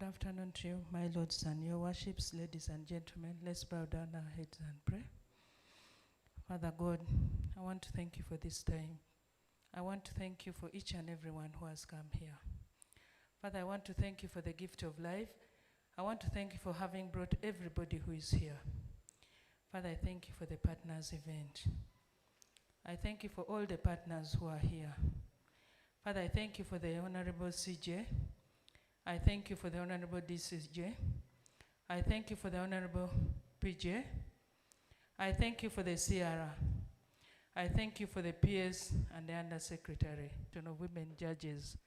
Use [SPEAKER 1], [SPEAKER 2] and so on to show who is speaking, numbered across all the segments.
[SPEAKER 1] afternoon to you, my lords and your worships, ladies and gentlemen. Let's bow down our heads and pray. Father God, I want to thank you for this time. I want to thank you for each and everyone who has come here. Father, I want to thank you for the gift of life. I want to thank you for having brought everybody who is here. Father, I thank you for the partners event. I thank you for all the partners who are here. Father, I thank you for the Honorable CJ. I thank you for the Honorable DCJ. I thank you for the Honorable PJ. I thank you for the Sierra. I thank you for the PS and the Undersecretary to know women judges.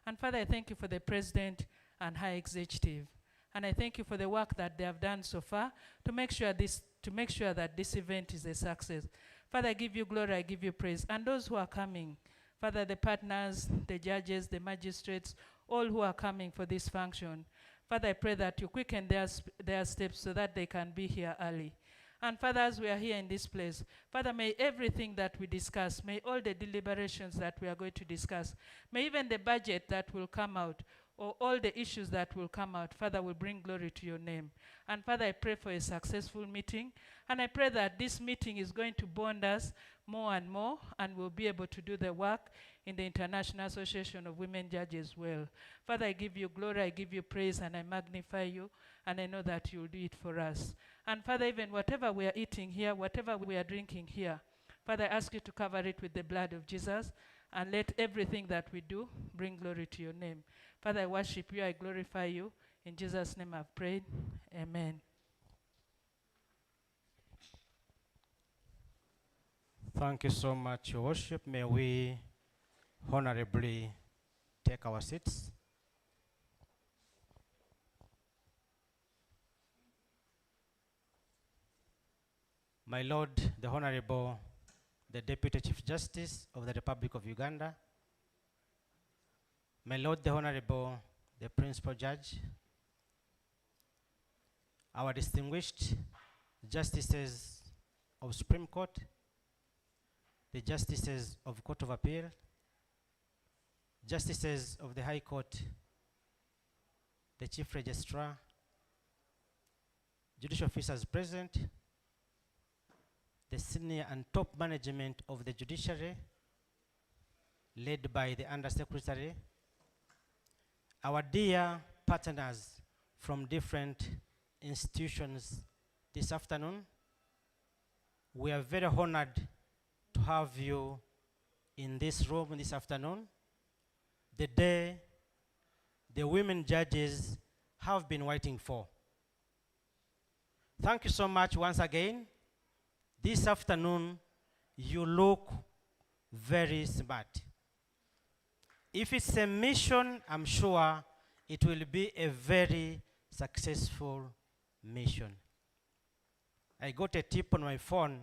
[SPEAKER 1] And Father, I thank you for the President and High Executive. And I thank you for the work that they have done so far to make sure that this event is a success. Father, I give you glory, I give you praise. And those who are coming, Father, the partners, the judges, the magistrates, all who are coming for this function, Father, I pray that you quicken their steps so that they can be here early. And Father, as we are here in this place, Father, may everything that we discuss, may all the deliberations that we are going to discuss, may even the budget that will come out, or all the issues that will come out, Father, will bring glory to your name. And Father, I pray for a successful meeting. And I pray that this meeting is going to bond us more and more, and we'll be able to do the work in the International Association of Women Judges well. Father, I give you glory, I give you praise, and I magnify you, and I know that you'll do it for us. And Father, even whatever we are eating here, whatever we are drinking here, Father, I ask you to cover it with the blood of Jesus, and let everything that we do bring glory to your name. Father, I worship you, I glorify you. In Jesus' name I've prayed. Amen.
[SPEAKER 2] Thank you so much, Your Worship. May we honorably take our seats. My Lord, the Honorable, the Deputy Chief Justice of the Republic of Uganda, my Lord, the Honorable, the Principal Judge, our distinguished Justices of Supreme Court, the Justices of Court of Appeal, Justices of the High Court, the Chief Registrar, judicial officers present, the senior and top management of the judiciary, led by the Undersecretary, our dear partners from different institutions this afternoon. We are very honored to have you in this room this afternoon, the day the women judges have been waiting for. Thank you so much once again. This afternoon, you look very smart. If it's a mission, I'm sure it will be a very successful mission. I got a tip on my phone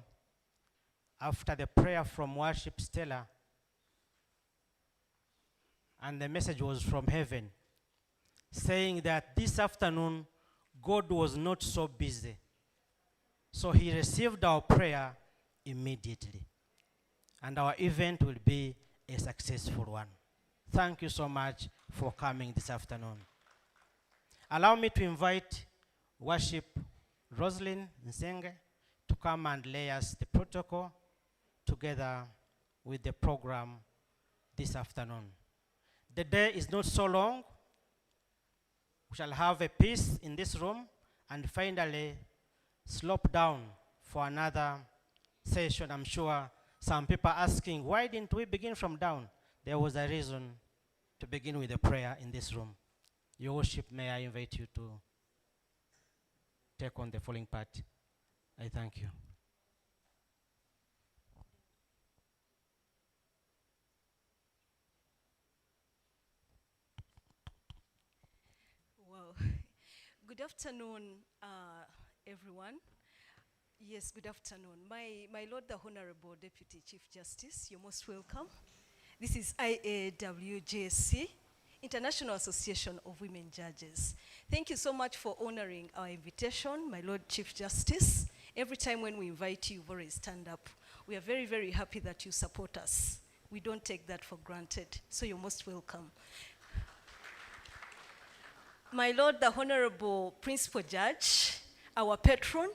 [SPEAKER 2] after the prayer from Worship Stella, and the message was from heaven, saying that this afternoon, God was not so busy. So he received our prayer immediately. And our event will be a successful one. Thank you so much for coming this afternoon. Allow me to invite Worship Rosalind Nsenge to come and lay us the protocol together with the program this afternoon. The day is not so long. We shall have a peace in this room, and finally slope down for another session. I'm sure some people are asking, why didn't we begin from down? There was a reason to begin with a prayer in this room. Your Worship, may I invite you to take on the following part. I thank you.
[SPEAKER 3] Wow. Good afternoon, everyone. Yes, good afternoon. My Lord, the Honorable Deputy Chief Justice, you're most welcome. This is IAWJSC, International Association of Women Judges. Thank you so much for honoring our invitation, my Lord Chief Justice. Every time when we invite you, you've always stand up. We are very, very happy that you support us. We don't take that for granted, so you're most welcome. My Lord, the Honorable Principal Judge, our patron,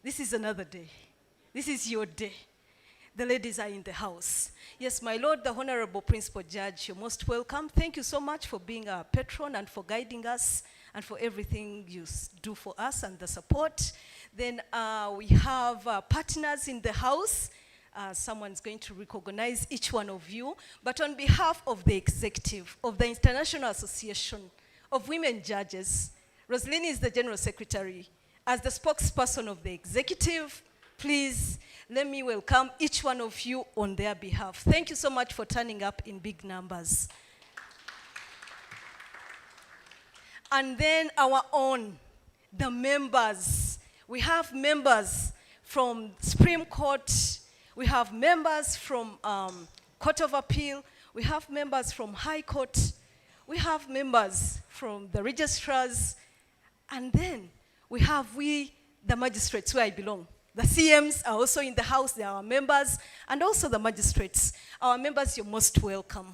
[SPEAKER 3] this is another day. This is your day. The ladies are in the house. Yes, my Lord, the Honorable Principal Judge, you're most welcome. Thank you so much for being our patron and for guiding us and for everything you do for us and the support. Then we have partners in the house. Someone's going to recognize each one of you. But on behalf of the executive of the International Association of Women Judges, Rosaline is the General Secretary. As the spokesperson of the executive, please let me welcome each one of you on their behalf. Thank you so much for turning up in big numbers. And then our own, the members. We have members from Supreme Court. We have members from Court of Appeal. We have members from High Court. We have members from the registrars. And then we have the magistrates, where I belong. The CMs are also in the house. They are our members. And also the magistrates. Our members, you're most welcome.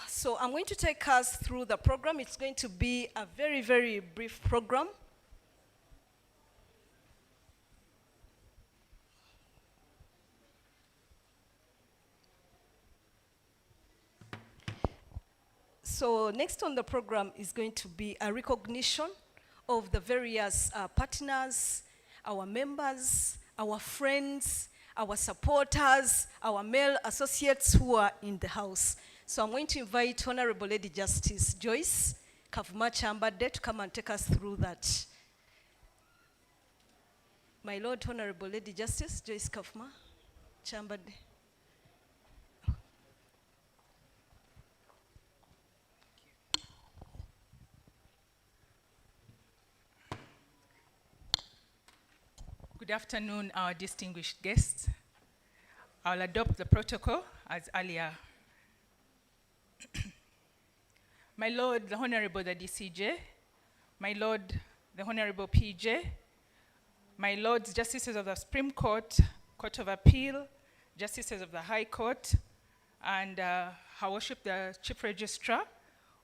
[SPEAKER 3] So I'm going to take us through the program. It's going to be a very, very brief program. So next on the program is going to be a recognition of the various partners, our members, our friends, our supporters, our male associates who are in the house. So I'm going to invite Honorable Lady Justice Joyce Kavuma Chambade to come and take us through that. My Lord, Honorable Lady Justice Joyce Kavuma Chambade.
[SPEAKER 4] Good afternoon, our distinguished guests. I'll adopt the protocol as earlier. My Lord, the Honorable the DCJ, my Lord, the Honorable PJ, my Lords, Justices of the Supreme Court, Court of Appeal, Justices of the High Court, and Her Worship the Chief Registrar,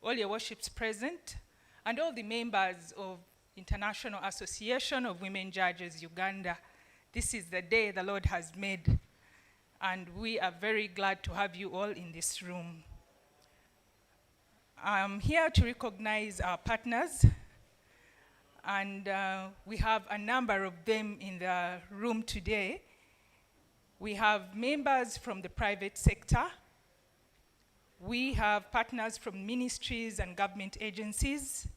[SPEAKER 4] all your worships present, and all the members of International Association of Women Judges, Uganda. This is the day the Lord has made, and we are very glad to have you all in this room. I'm here to recognize our partners, and we have a number of them in the room today. We have members from the private sector. We have partners from ministries and government agencies.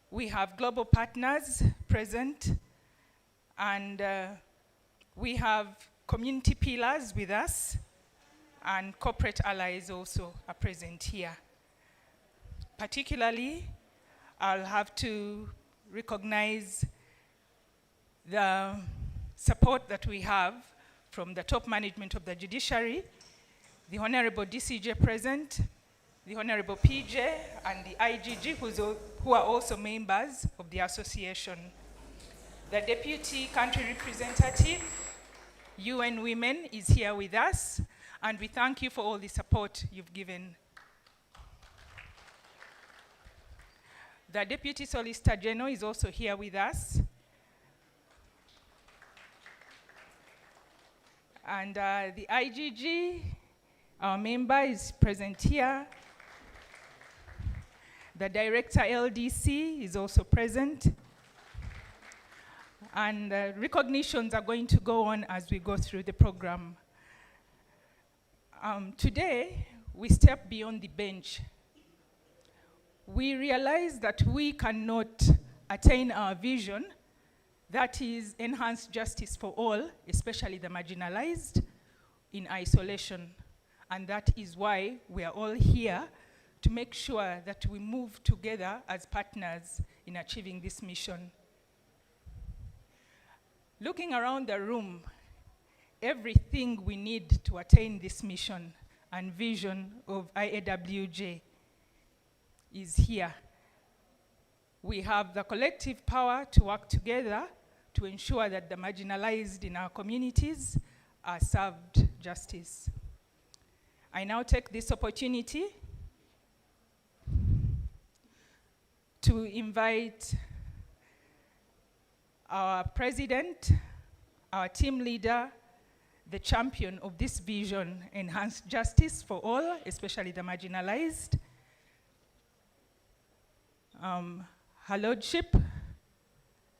[SPEAKER 4] We have global partners present, and we have community pillars with us, and corporate allies also are present here. Particularly, I'll have to recognize the support that we have from the top management of the judiciary, the Honorable DCJ present, the Honorable PJ, and the IGG, who are also members of the association. The Deputy Country Representative, UN Women, is here with us, and we thank you for all the support you've given. The Deputy Solicitor General is also here with us. And the IGG, our member, is present here. The Director LDC is also present. And recognitions are going to go on as we go through the program. Today, we step beyond the bench. We realize that we cannot attain our vision, that is enhanced justice for all, especially the marginalized, in isolation. And that is why we are all here to make sure that we move together as partners in achieving this mission. Looking around the room, everything we need to attain this mission and vision of IAWJ is here. We have the collective power to work together to ensure that the marginalized in our communities are served justice. I now take this opportunity to invite our president, our team leader, the champion of this vision, enhanced justice for all, especially the marginalized. Her Lordship,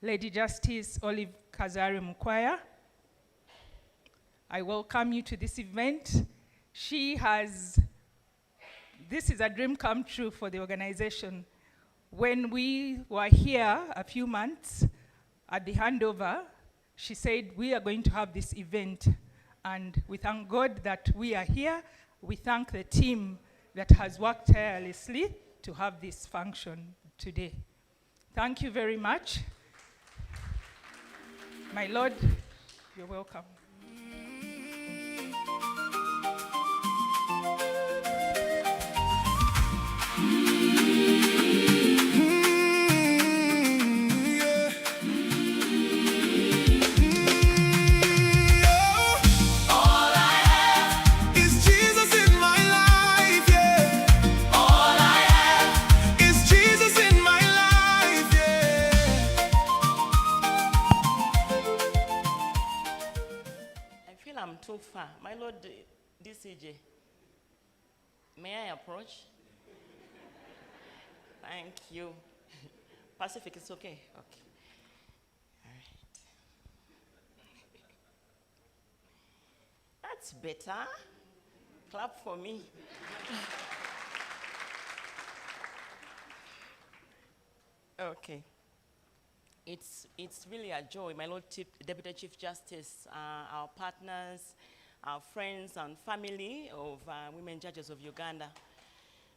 [SPEAKER 4] Lady Justice Olive Kazari Mukwaya. I welcome you to this event. This is a dream come true for the organization. When we were here a few months at the handover, she said, we are going to have this event. And we thank God that we are here. We thank the team that has worked tirelessly to have this function today. Thank you very much. My Lord, you're welcome.
[SPEAKER 5] I'm too far. My Lord, DCJ, may I approach? Thank you. Pacific, it's okay? Okay. All right. That's better. Clap for me. Okay. It's really a joy, my Lord Deputy Chief Justice, our partners, our friends and family of women judges of Uganda.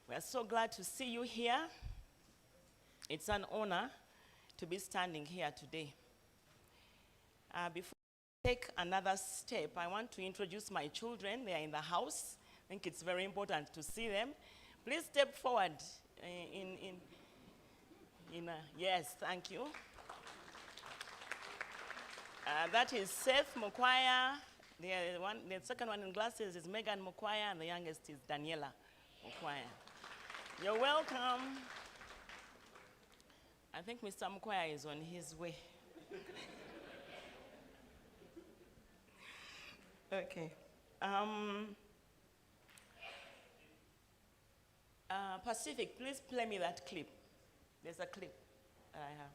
[SPEAKER 5] We are so glad to see you here. It's an honor to be standing here today. Before I take another step, I want to introduce my children. They are in the house. I think it's very important to see them. Please step forward. Yes, thank you. That is Seth Mukwaya. The second one in glasses is Megan Mukwaya, and the youngest is Daniela Mukwaya. You're welcome. I think Mr. Mukwaya is on his way. Okay. Pacific, please play me that clip. There's a clip that I have.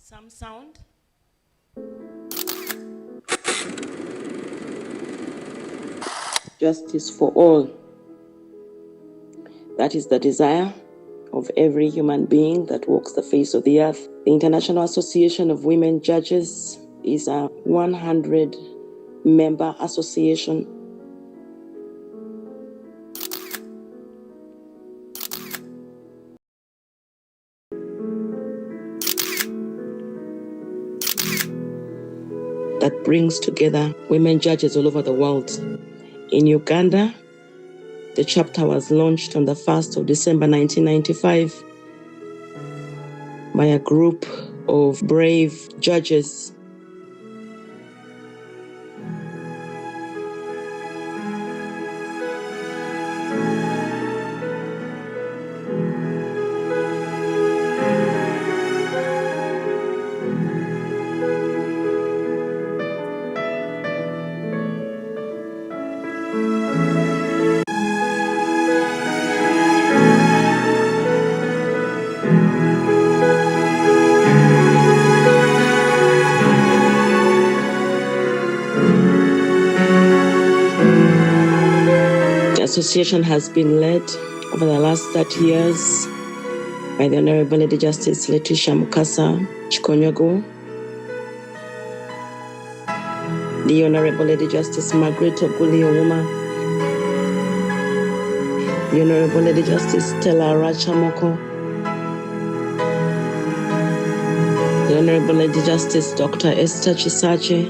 [SPEAKER 5] Some sound.
[SPEAKER 6] Justice for all. That is the desire of every human being that walks the face of the earth. The International Association of Women Judges is a 100-member association. That brings together women judges all over the world. In Uganda, the chapter was launched on the 1st of December 1995 by a group of brave judges. The association has been led over the last 30 years by the Honorable Lady Justice Letitia Mukasa Chikonyogo, the Honorable Lady Justice Margaret Oguli Ouma, the Honorable Lady Justice Stella Arachamoko, the Honorable Lady Justice Dr. Esther Chisache,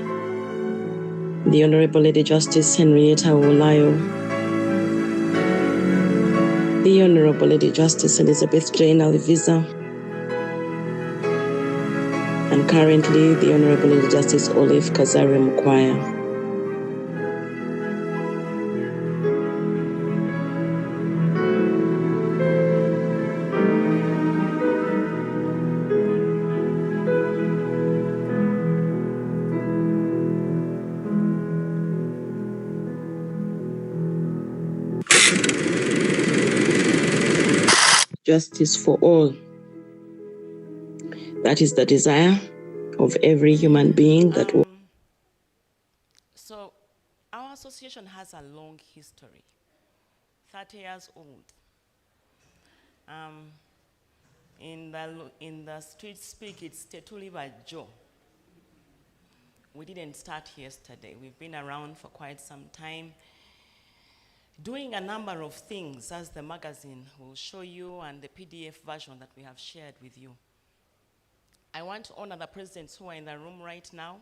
[SPEAKER 6] the Honorable Lady Justice Henrietta Olayo, the Honorable Lady Justice Elizabeth Jane Alivisa, and currently the Honorable Lady Justice Olive Kazari Mukwaya. Justice for all. That is the desire of every human being that
[SPEAKER 5] So our association has a long history, 30 years old. In the street speak, it's Tetuliva Joe. We didn't start yesterday. We've been around for quite some time, doing a number of things, as the magazine will show you, and the PDF version that we have shared with you. I want to honor the presidents who are in the room right now.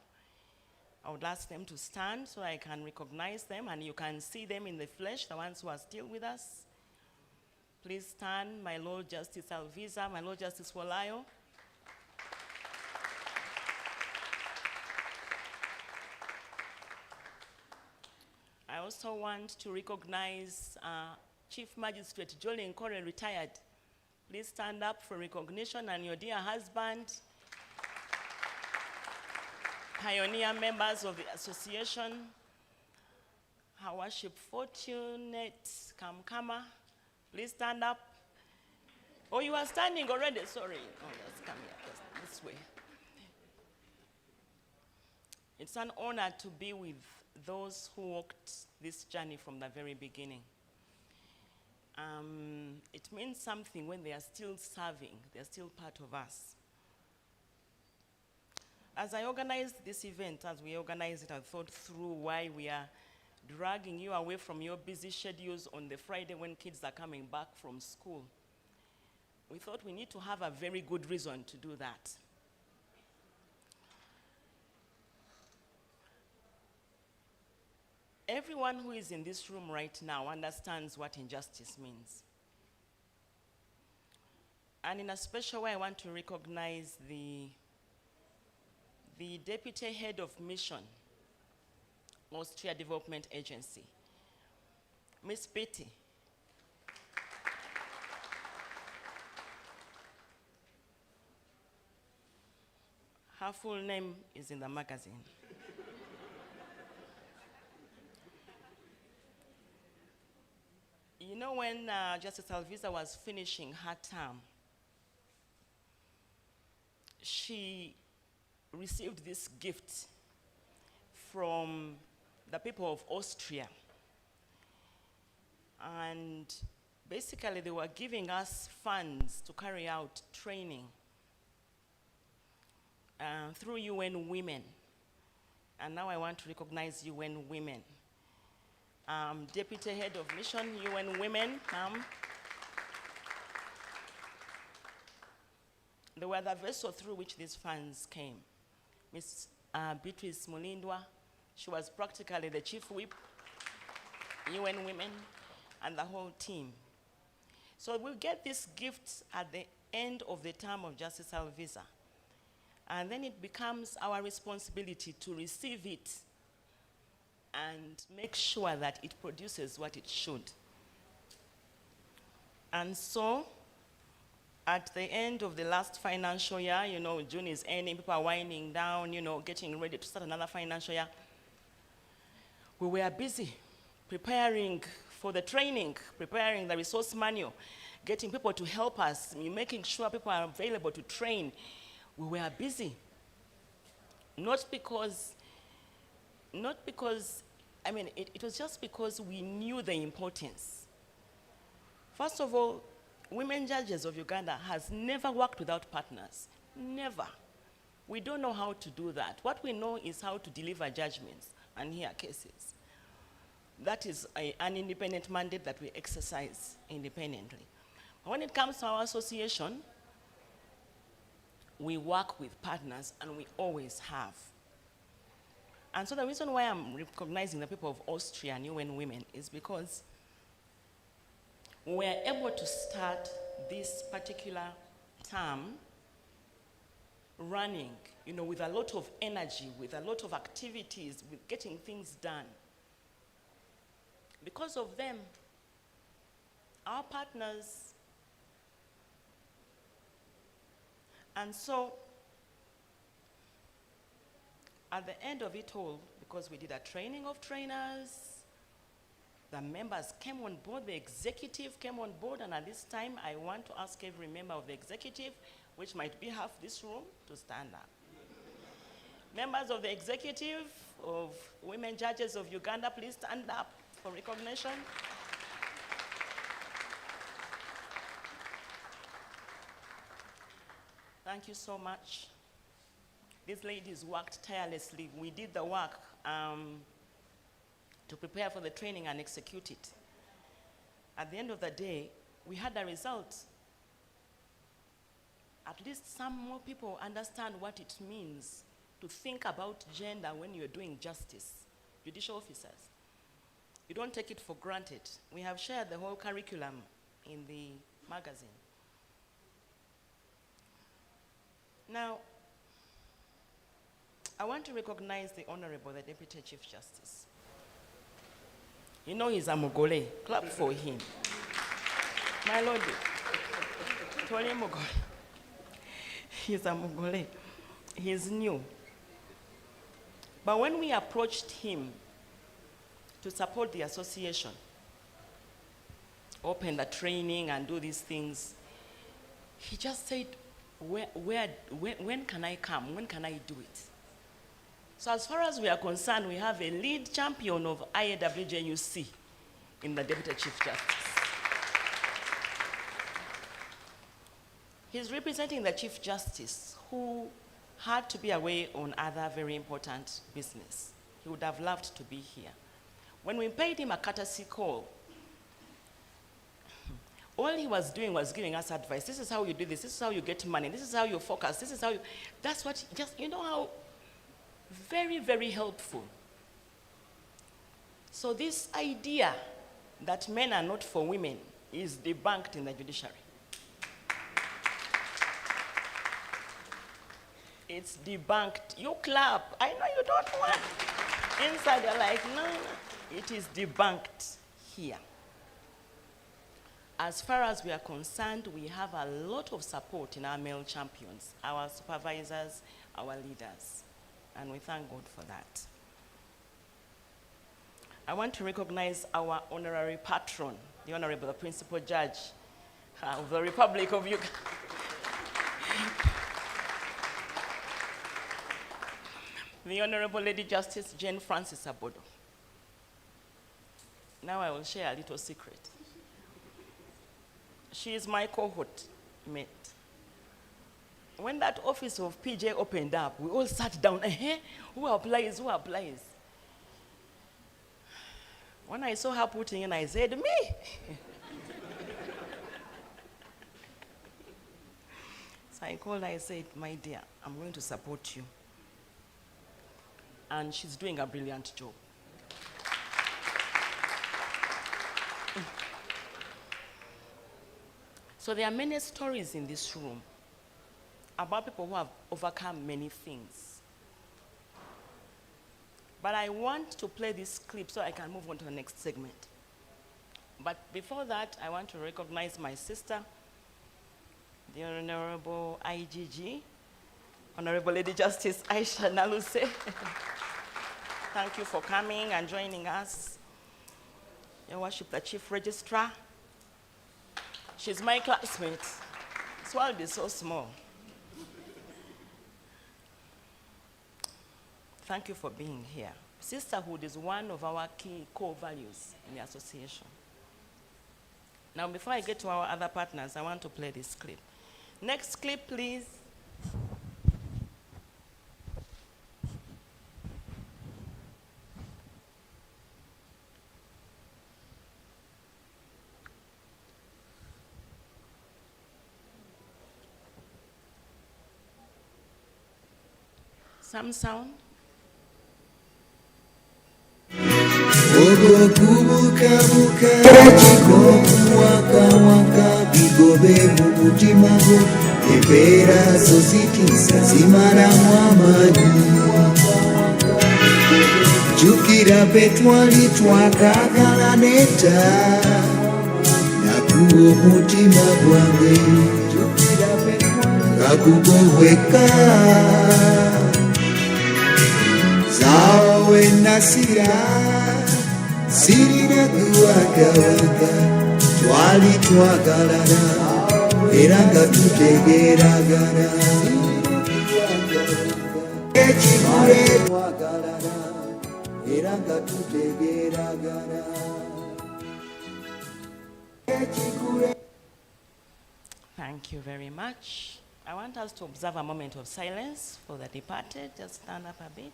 [SPEAKER 5] I would ask them to stand so I can recognize them, and you can see them in the flesh, the ones who are still with us. Please stand, my Lord Justice Alvisa, my Lord Justice Wolayo. I also want to recognize Chief Magistrate Jolene Corey, retired. Please stand up for recognition, and your dear husband, pioneer members of the association, Her Worship Fortunate Kamkama, please stand up. Oh, you are standing already, sorry. Oh, let's come here, just this way. It's an honor to be with those who walked this journey from the very beginning. It means something when they are still serving, they're still part of us. As I organized this event, as we organized it, I thought through why we are dragging you away from your busy schedules on the Friday when kids are coming back from school. We thought we need to have a very good reason to do that. Everyone who is in this room right now understands what injustice means. And in a special way, I want to recognize the Deputy Head of Mission, Austria Development Agency, Miss Betty. Her full name is in the magazine. You know, when Justice Alvisa was finishing her term, she received this gift from the people of Austria. And basically, they were giving us funds to carry out training through UN Women. And now I want to recognize UN Women. Deputy Head of Mission, UN Women, they were the vessel through which these funds came. Miss Beatrice Mulindwa, she was practically the chief whip, UN Women, and the whole team. So we get this gift at the end of the term of Justice Alvisa. And then it becomes our responsibility to receive it and make sure that it produces what it should. And so, at the end of the last financial year, you know, June is ending, people are winding down, you know, getting ready to start another financial year. We were busy preparing for the training, preparing the resource manual, getting people to help us, making sure people are available to train. We were busy. Not because, I mean, it was just because we knew the importance. First of all, Women Judges of Uganda has never worked without partners. Never. We don't know how to do that. What we know is how to deliver judgments and hear cases. That is an independent mandate that we exercise independently. When it comes to our association, we work with partners, and we always have. And so the reason why I'm recognizing the people of Austria and UN Women is because we were able to start this particular term running, with a lot of energy, with a lot of activities, with getting things done. Because of them, our partners. And so, at the end of it all, because we did a training of trainers, the members came on board, the executive came on board, and at this time, I want to ask every member of the executive, which might be half this room, to stand up. Members of the executive of Women Judges of Uganda, please stand up for recognition. Thank you so much. These ladies worked tirelessly. We did the work to prepare for the training and execute it. At the end of the day, we had a result. At least some more people understand what it means to think about gender when you're doing justice. Judicial officers, you don't take it for granted. We have shared the whole curriculum in the magazine. Now, I want to recognize the Honorable, the Deputy Chief Justice. He's a Mugole. Clap for him. My Lord, Tony Mugole. He's a Mugole. He's new. But when we approached him to support the association, open the training and do these things, he just said, when can I come? When can I do it? So as far as we are concerned, we have a lead champion of IAWJUC in the Deputy Chief Justice. He's representing the Chief Justice, who had to be away on other very important business. He would have loved to be here. When we paid him a courtesy call, all he was doing was giving us advice. This is how you do this. This is how you get money. This is how you focus. This is how you, that's what, just, how very, very helpful. So this idea that men are not for women is debunked in the judiciary. It's debunked. You clap. I know you don't want. Inside you're like, no. It is debunked here. As far as we are concerned, we have a lot of support in our male champions, our supervisors, our leaders. And we thank God for that. I want to recognize our honorary patron, the Honorable the Principal Judge of the Republic of Uganda. The Honorable Lady Justice Jane Francis Abodo. Now I will share a little secret. She is my cohort mate. When that office of PJ opened up, we all sat down. Who applies? Who applies? When I saw her putting in, I said, me. So I called her, I said, my dear, I'm going to support you. And she's doing a brilliant job. So there are many stories in this room about people who have overcome many things. But I want to play this clip so I can move on to the next segment. But before that, I want to recognize my sister, the Honorable IGG, Honorable Lady Justice Aisha Naluse. Thank you for coming and joining us. Your Worship, the Chief Registrar. She's my classmate. This world is so small. Thank you for being here. Sisterhood is one of our key core values in the association. Now, before I get to our other partners, I want to play this clip. Next clip, please. Some sound?
[SPEAKER 7] Ogokubukabuka kinokuwakawaka bigobe mu mutima gwo embeera zo zitiisa zimalamu amaanyi jjukira be twali twakaagala nedda nakuwa omutima gwange kagugo wekka zaawe nasira sirina kuwakawaka twali twagalana era nga tutegeeragana ekigule twagalana era nga tutegeeragana ekigule.
[SPEAKER 5] Thank you very much. I want us to observe a moment of silence for the departed. Just stand up a bit.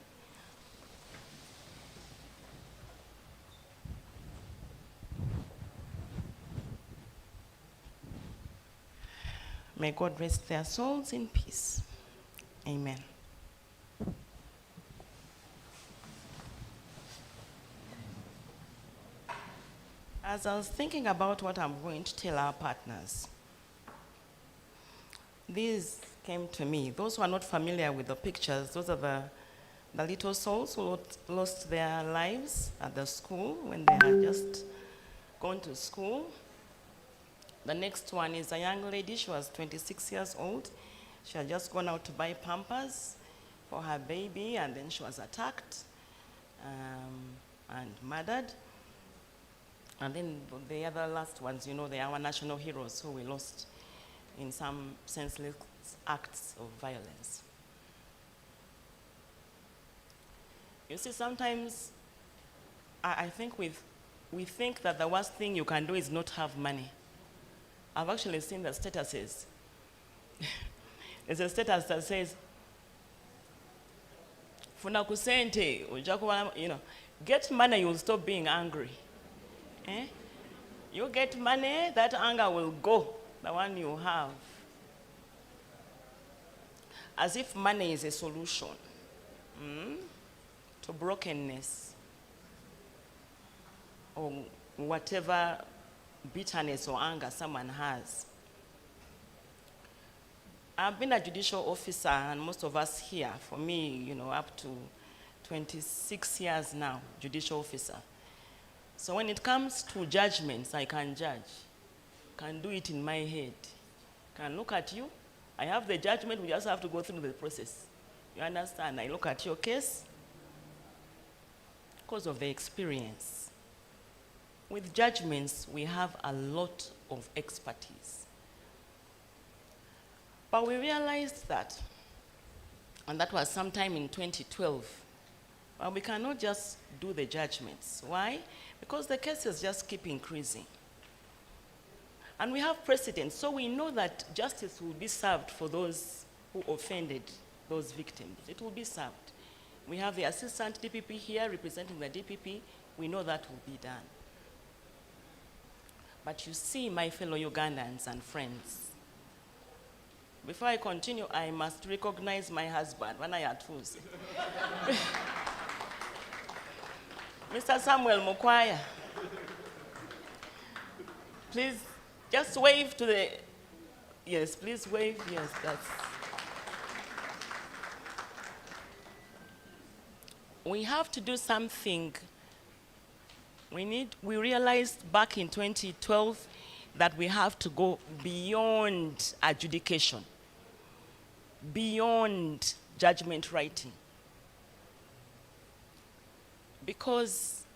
[SPEAKER 5] May God rest their souls in peace. Amen. As I was thinking about what I'm going to tell our partners, these came to me. Those who are not familiar with the pictures, those are the little souls who lost their lives at the school when they had just gone to school. The next one is a young lady. She was 26 years old. She had just gone out to buy Pampers for her baby, and then she was attacked and murdered. And then the other last ones, you know, they are our national heroes who we lost in some senseless acts of violence. You see, sometimes I think we think that the worst thing you can do is not have money. I've actually seen the statuses. There's a status that says, "Funa kusente, you know, get money, you'll stop being angry. Eh? You get money, that anger will go, the one you have." As if money is a solution to brokenness or whatever bitterness or anger someone has. I've been a judicial officer, and most of us here, for me, you know, up to 26 years now, judicial officer. So when it comes to judgments, I can judge, can do it in my head, can look at you. I have the judgment, we just have to go through the process. You understand? I look at your case because of the experience. With judgments, we have a lot of expertise. But we realized that, and that was sometime in 2012, well, we cannot just do the judgments. Why? Because the cases just keep increasing. And we have precedents, so we know that justice will be served for those who offended those victims. It will be served. We have the assistant DPP here representing the DPP. We know that will be done. But you see, my fellow Ugandans and friends, before I continue, I must recognize my husband when I had fools. Mr. Samuel Mukwaya, please just wave to the, yes, please wave, yes, that's. We have to do something. We realized back in 2012 that we have to go beyond adjudication, beyond judgment writing. Because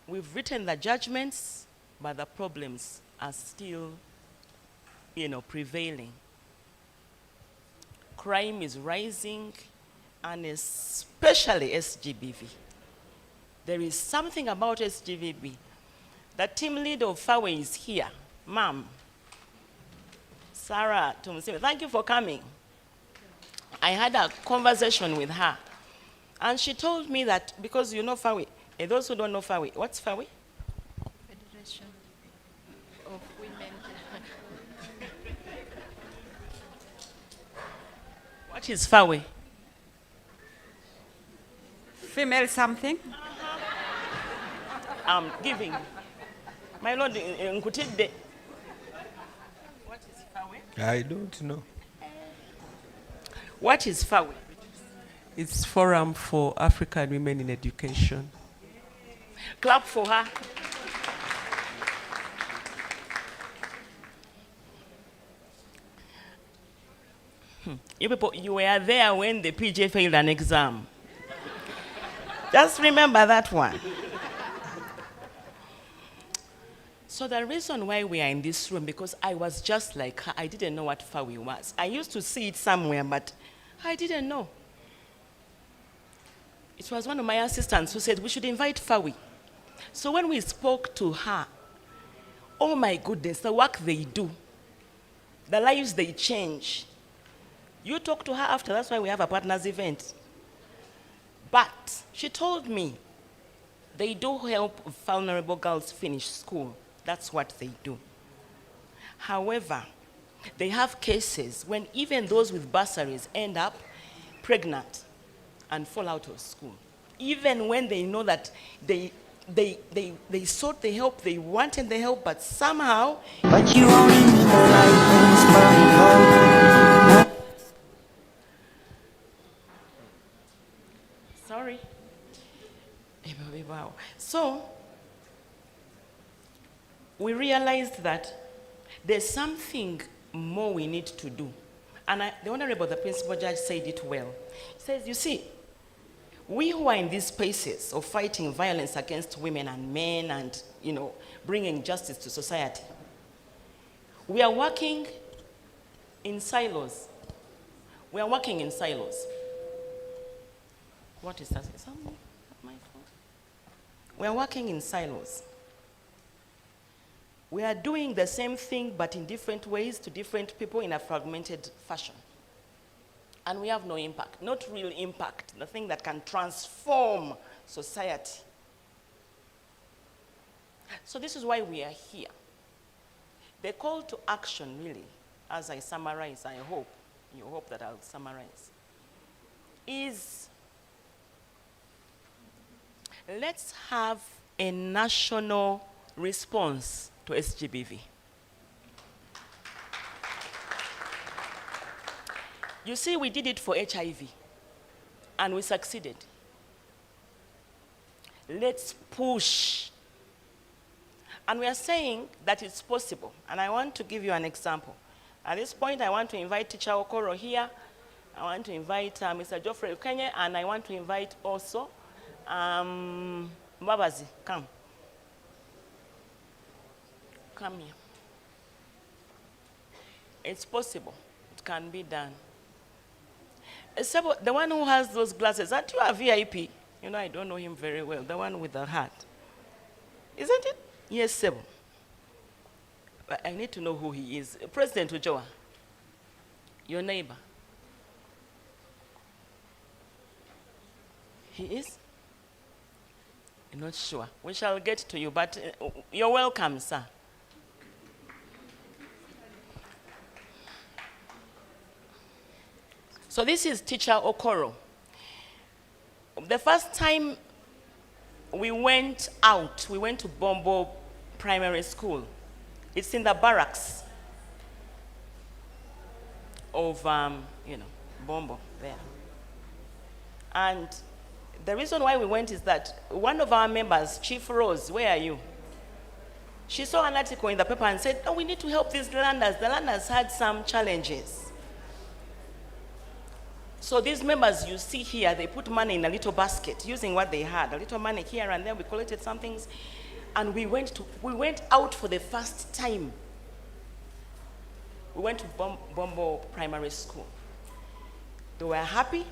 [SPEAKER 5] we've written the judgments, but the problems are still, you know, prevailing. Crime is rising, and especially SGBV. There is something about SGBV. The team leader of FAWE is here, Ma'am. Sarah Tumusime, thank you for coming. I had a conversation with her, and she told me that, because you know FAWE, those who don't know FAWE, what's FAWE?
[SPEAKER 8] Federation of Women.
[SPEAKER 5] What is FAWE?
[SPEAKER 9] female something?
[SPEAKER 5] Giving. My Lord, Nkutide. What is Fawe?
[SPEAKER 10] I don't know.
[SPEAKER 5] What is Fawe?
[SPEAKER 11] It's Forum for African Women in Education.
[SPEAKER 5] Clap for her. You people, you were there when the PJ failed an exam. Just remember that one. So the reason why we are in this room, because I was just like her, I didn't know what Fawi was. I used to see it somewhere, but I didn't know. It was one of my assistants who said we should invite Fawi. So when we spoke to her, oh my goodness, the work they do, the lives they change. You talk to her after, that's why we have a partners event. But she told me they do help vulnerable girls finish school. That's what they do. However, they have cases when even those with bursaries end up pregnant and fall out of school. Even when they know that they sought the help, they wanted the help, but somehow.
[SPEAKER 7] But you only need the right things from God.
[SPEAKER 5] Sorry. Wow. So, we realized that there's something more we need to do. And the Honorable, the Principal Judge said it well. He says, you see, we who are in these spaces of fighting violence against women and men and, bringing justice to society, we are working in silos. We are working in silos. What is that? Is that my phone? We are working in silos. We are doing the same thing but in different ways to different people in a fragmented fashion. And we have no impact, not real impact, the thing that can transform society. So this is why we are here. The call to action, really, as I summarize, I hope, you hope that I'll summarize, is let's have a national response to SGBV. You see, we did it for HIV, and we succeeded. Let's push. And we are saying that it's possible. And I want to give you an example. At this point, I want to invite Teacher Okoro here. I want to invite Mr. Geoffrey Kenye, and I want to invite also Mbabazi. Come. Come here. It's possible. It can be done. Except the one who has those glasses, aren't you a VIP? I don't know him very well. The one with the hat. Isn't it? Yes, Sebo. But I need to know who he is. President Ujoa, your neighbor. He is? I'm not sure. We shall get to you, but you're welcome, sir. So this is Teacher Okoro. The first time we went out, we went to Bombo Primary School. It's in the barracks of, Bombo there. And the reason why we went is that one of our members, Chief Rose, where are you? She saw an article in the paper and said, we need to help these landers. The landers had some challenges. So these members you see here, they put money in a little basket using what they had, a little money here and there. We collected some things, and we went out for the first time. We went to Bombo Primary School. They were happy.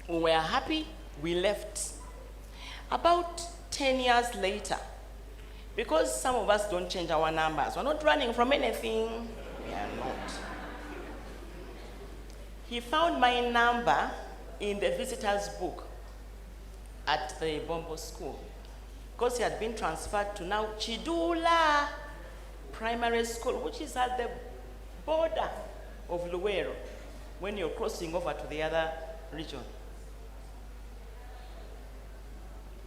[SPEAKER 5] We were happy. We left. About 10 years later, because some of us don't change our numbers, we're not running from anything. We are not. He found my number in the visitor's book at the Bombo School, because he had been transferred to now Chidula Primary School, which is at the border of Luwero when you're crossing over to the other region.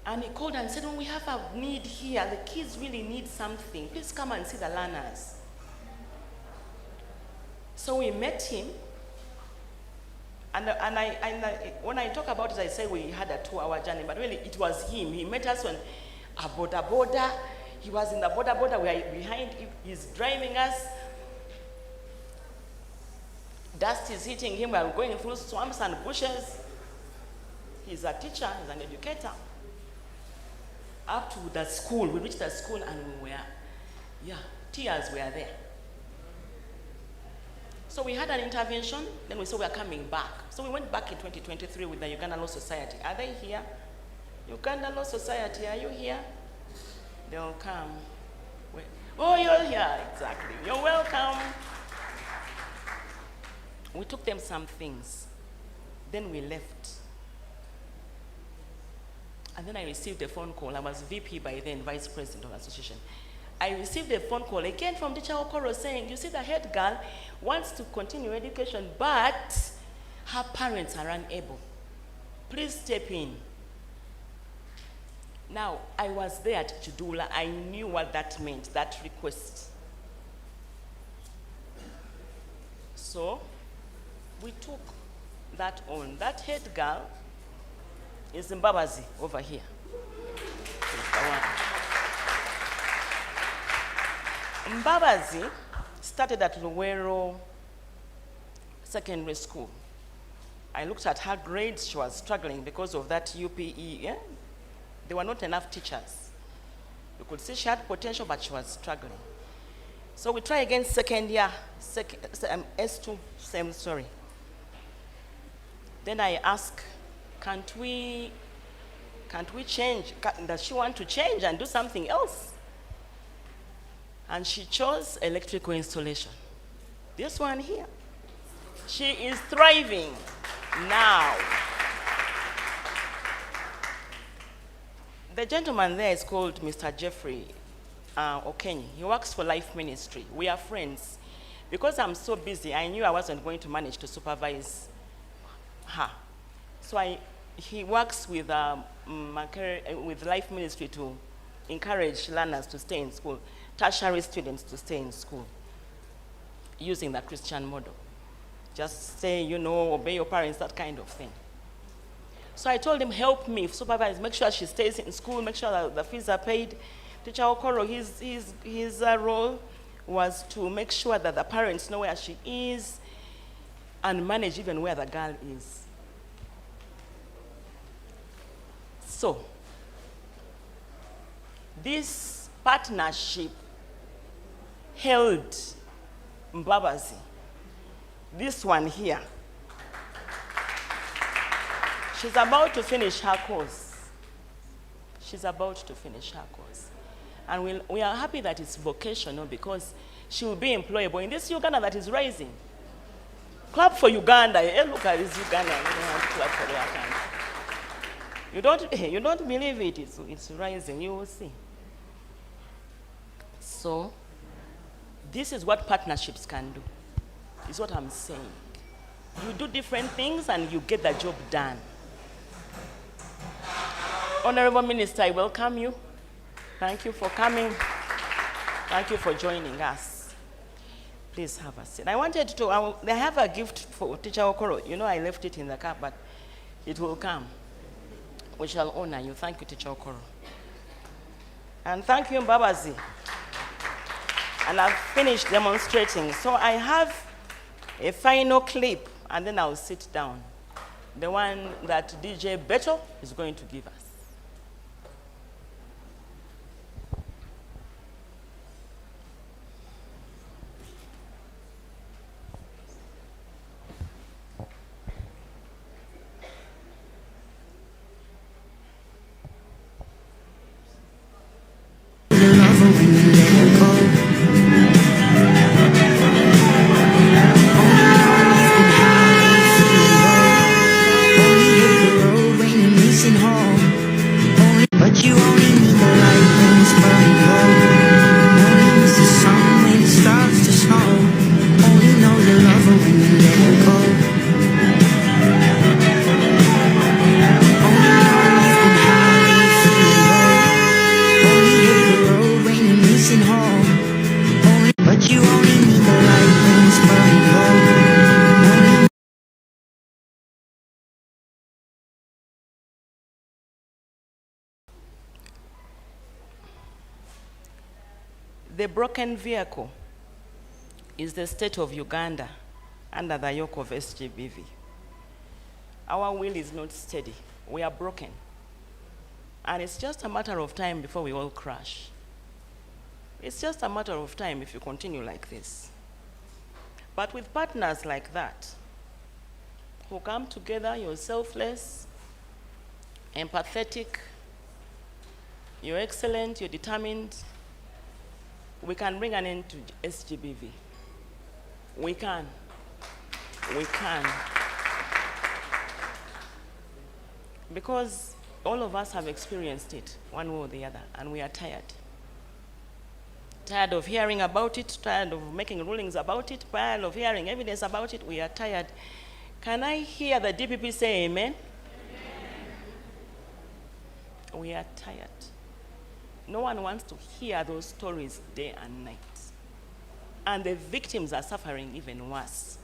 [SPEAKER 5] And he called and said, "Oh, we have a need here. The kids really need something. Please come and see the learners." So we met him. And when I talk about it, I say we had a 2-hour journey, but really it was him. He met us on a border. He was in the border, we are behind him. He's driving us. Dust is hitting him. We are going through swamps and bushes. He's a teacher, he's an educator. Up to the school, we reached the school and we were, tears were there. So we had an intervention, then we said we are coming back. So we went back in 2023 with the Uganda Law Society. Are they here? Uganda Law Society, are you here? They'll come. Oh, you're here, exactly. You're welcome. We took them some things. Then we left. And then I received a phone call. I was VP by then, Vice President of the association. I received a phone call again from Teacher Okoro saying, "You see, the head girl wants to continue education, but her parents are unable. Please step in." Now, I was there at Judula. I knew what that meant, that request. So, we took that on. That head girl is Mbabazi over here. Mbabazi started at Luwero Secondary School. I looked at her grades. She was struggling because of that UPE. Yeah? There were not enough teachers. You could see she had potential, but she was struggling. So we try again second year, S2, same story. Then I ask, can't we change? Does she want to change and do something else? And she chose electrical installation. This one here. She is thriving now. The gentleman there is called Mr. Jeffrey Okenyi. He works for Life Ministry. We are friends. Because I'm so busy, I knew I wasn't going to manage to supervise her. So he works with Life Ministry to encourage learners to stay in school, tertiary students to stay in school, using the Christian model. Just say, obey your parents, that kind of thing. So I told him, help me, supervise, make sure she stays in school, make sure that the fees are paid. Teacher Okoro, his role was to make sure that the parents know where she is and manage even where the girl is. So, this partnership held Mbabazi. This one here. She's about to finish her course. She's about to finish her course. And we are happy that it's vocational because she will be employable in this Uganda that is rising. Clap for Uganda. Hey, look at this Uganda. We don't have to clap for their country. You don't believe it. It's rising. You will see. So, this is what partnerships can do. Is what I'm saying. You do different things and you get the job done. Honorable Minister, I welcome you. Thank you for coming. Thank you for joining us. Please have a seat. I have a gift for Teacher Okoro. I left it in the car, but it will come. We shall honor you. Thank you, Teacher Okoro. And thank you, Mbabazi. And I've finished demonstrating. So I have a final clip, and then I'll sit down. The one that DJ Beto is going to give us. The broken vehicle is the state of Uganda under the yoke of SGBV. Our will is not steady. We are broken. And it's just a matter of time before we all crash. It's just a matter of time if you continue like this. But with partners like that, who come together, you're selfless, empathetic, you're excellent, you're determined, we can bring an end to SGBV. We can. We can. Because all of us have experienced it, one way or the other, and we are tired. Tired of hearing about it, tired of making rulings about it, tired of hearing evidence about it. We are tired. Can I hear the DPP say amen? Amen. We are tired. No one wants to hear those stories day and night. And the victims are suffering even worse.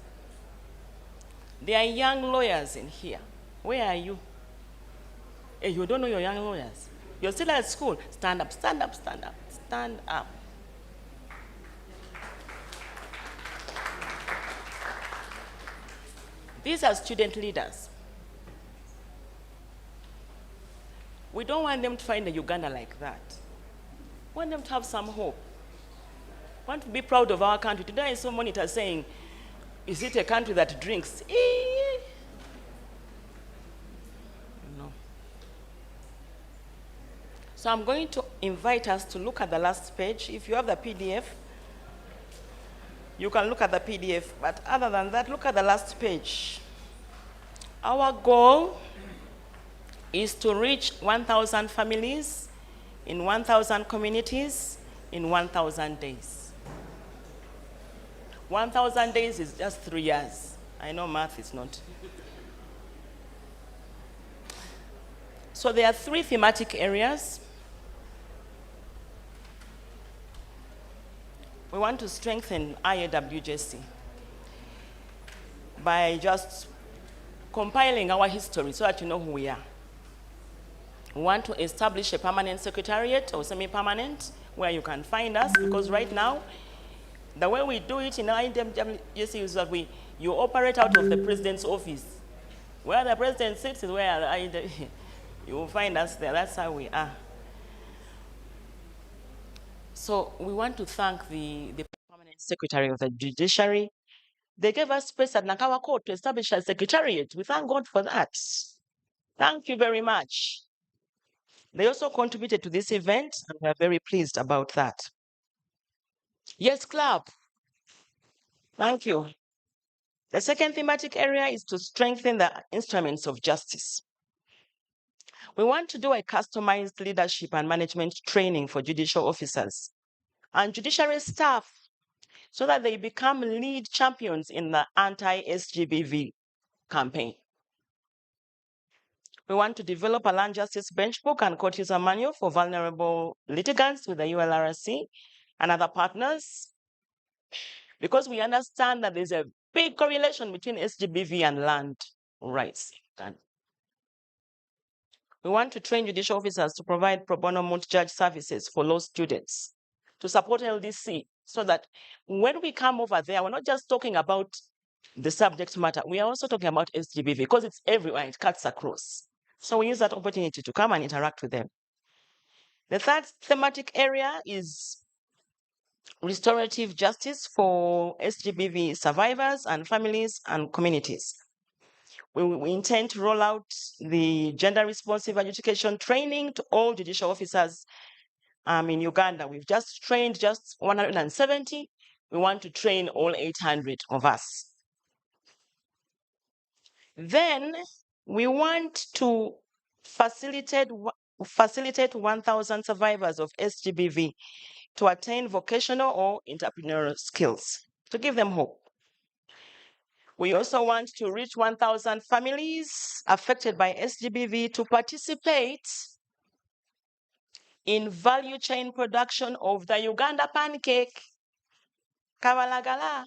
[SPEAKER 5] There are young lawyers in here. Where are you? Hey, you don't know your young lawyers. You're still at school. Stand up, stand up, stand up, stand up. These are student leaders. We don't want them to find a Uganda like that. We want them to have some hope. We want to be proud of our country. Today I saw monitors saying, is it a country that drinks? No. So I'm going to invite us to look at the last page. If you have the PDF, you can look at the PDF, but other than that, look at the last page. Our goal is to reach 1,000 families in 1,000 communities in 1,000 days. 1,000 days is just 3 years. I know math is not. So there are 3 thematic areas. We want to strengthen IAWJC by just compiling our history so that you know who we are. We want to establish a permanent secretariat or semi-permanent where you can find us, because right now, the way we do it in IAWJC is that you operate out of the president's office. Where the president sits is where you will find us there. That's how we are. So we want to thank the permanent secretary of the judiciary. They gave us space at Nakawa Court to establish a secretariat. We thank God for that. Thank you very much. They also contributed to this event, and we are very pleased about that. Yes, clap. Thank you. The second thematic area is to strengthen the instruments of justice. We want to do a customized leadership and management training for judicial officers and judiciary staff so that they become lead champions in the anti-SGBV campaign. We want to develop a land justice benchbook and court user manual for vulnerable litigants with the ULRC and other partners, because we understand that there's a big correlation between SGBV and land rights. We want to train judicial officers to provide pro bono multi-judge services for law students to support LDC, so that when we come over there, we're not just talking about the subject matter, we are also talking about SGBV because it's everywhere, it cuts across. So we use that opportunity to come and interact with them. The third thematic area is restorative justice for SGBV survivors and families and communities. We intend to roll out the gender responsive education training to all judicial officers in Uganda. We've just trained just 170. We want to train all 800 of us. Then we want to facilitate 1,000 survivors of SGBV to attain vocational or entrepreneurial skills, to give them hope. We also want to reach 1,000 families affected by SGBV to participate in value chain production of the Uganda pancake, Kabalagala,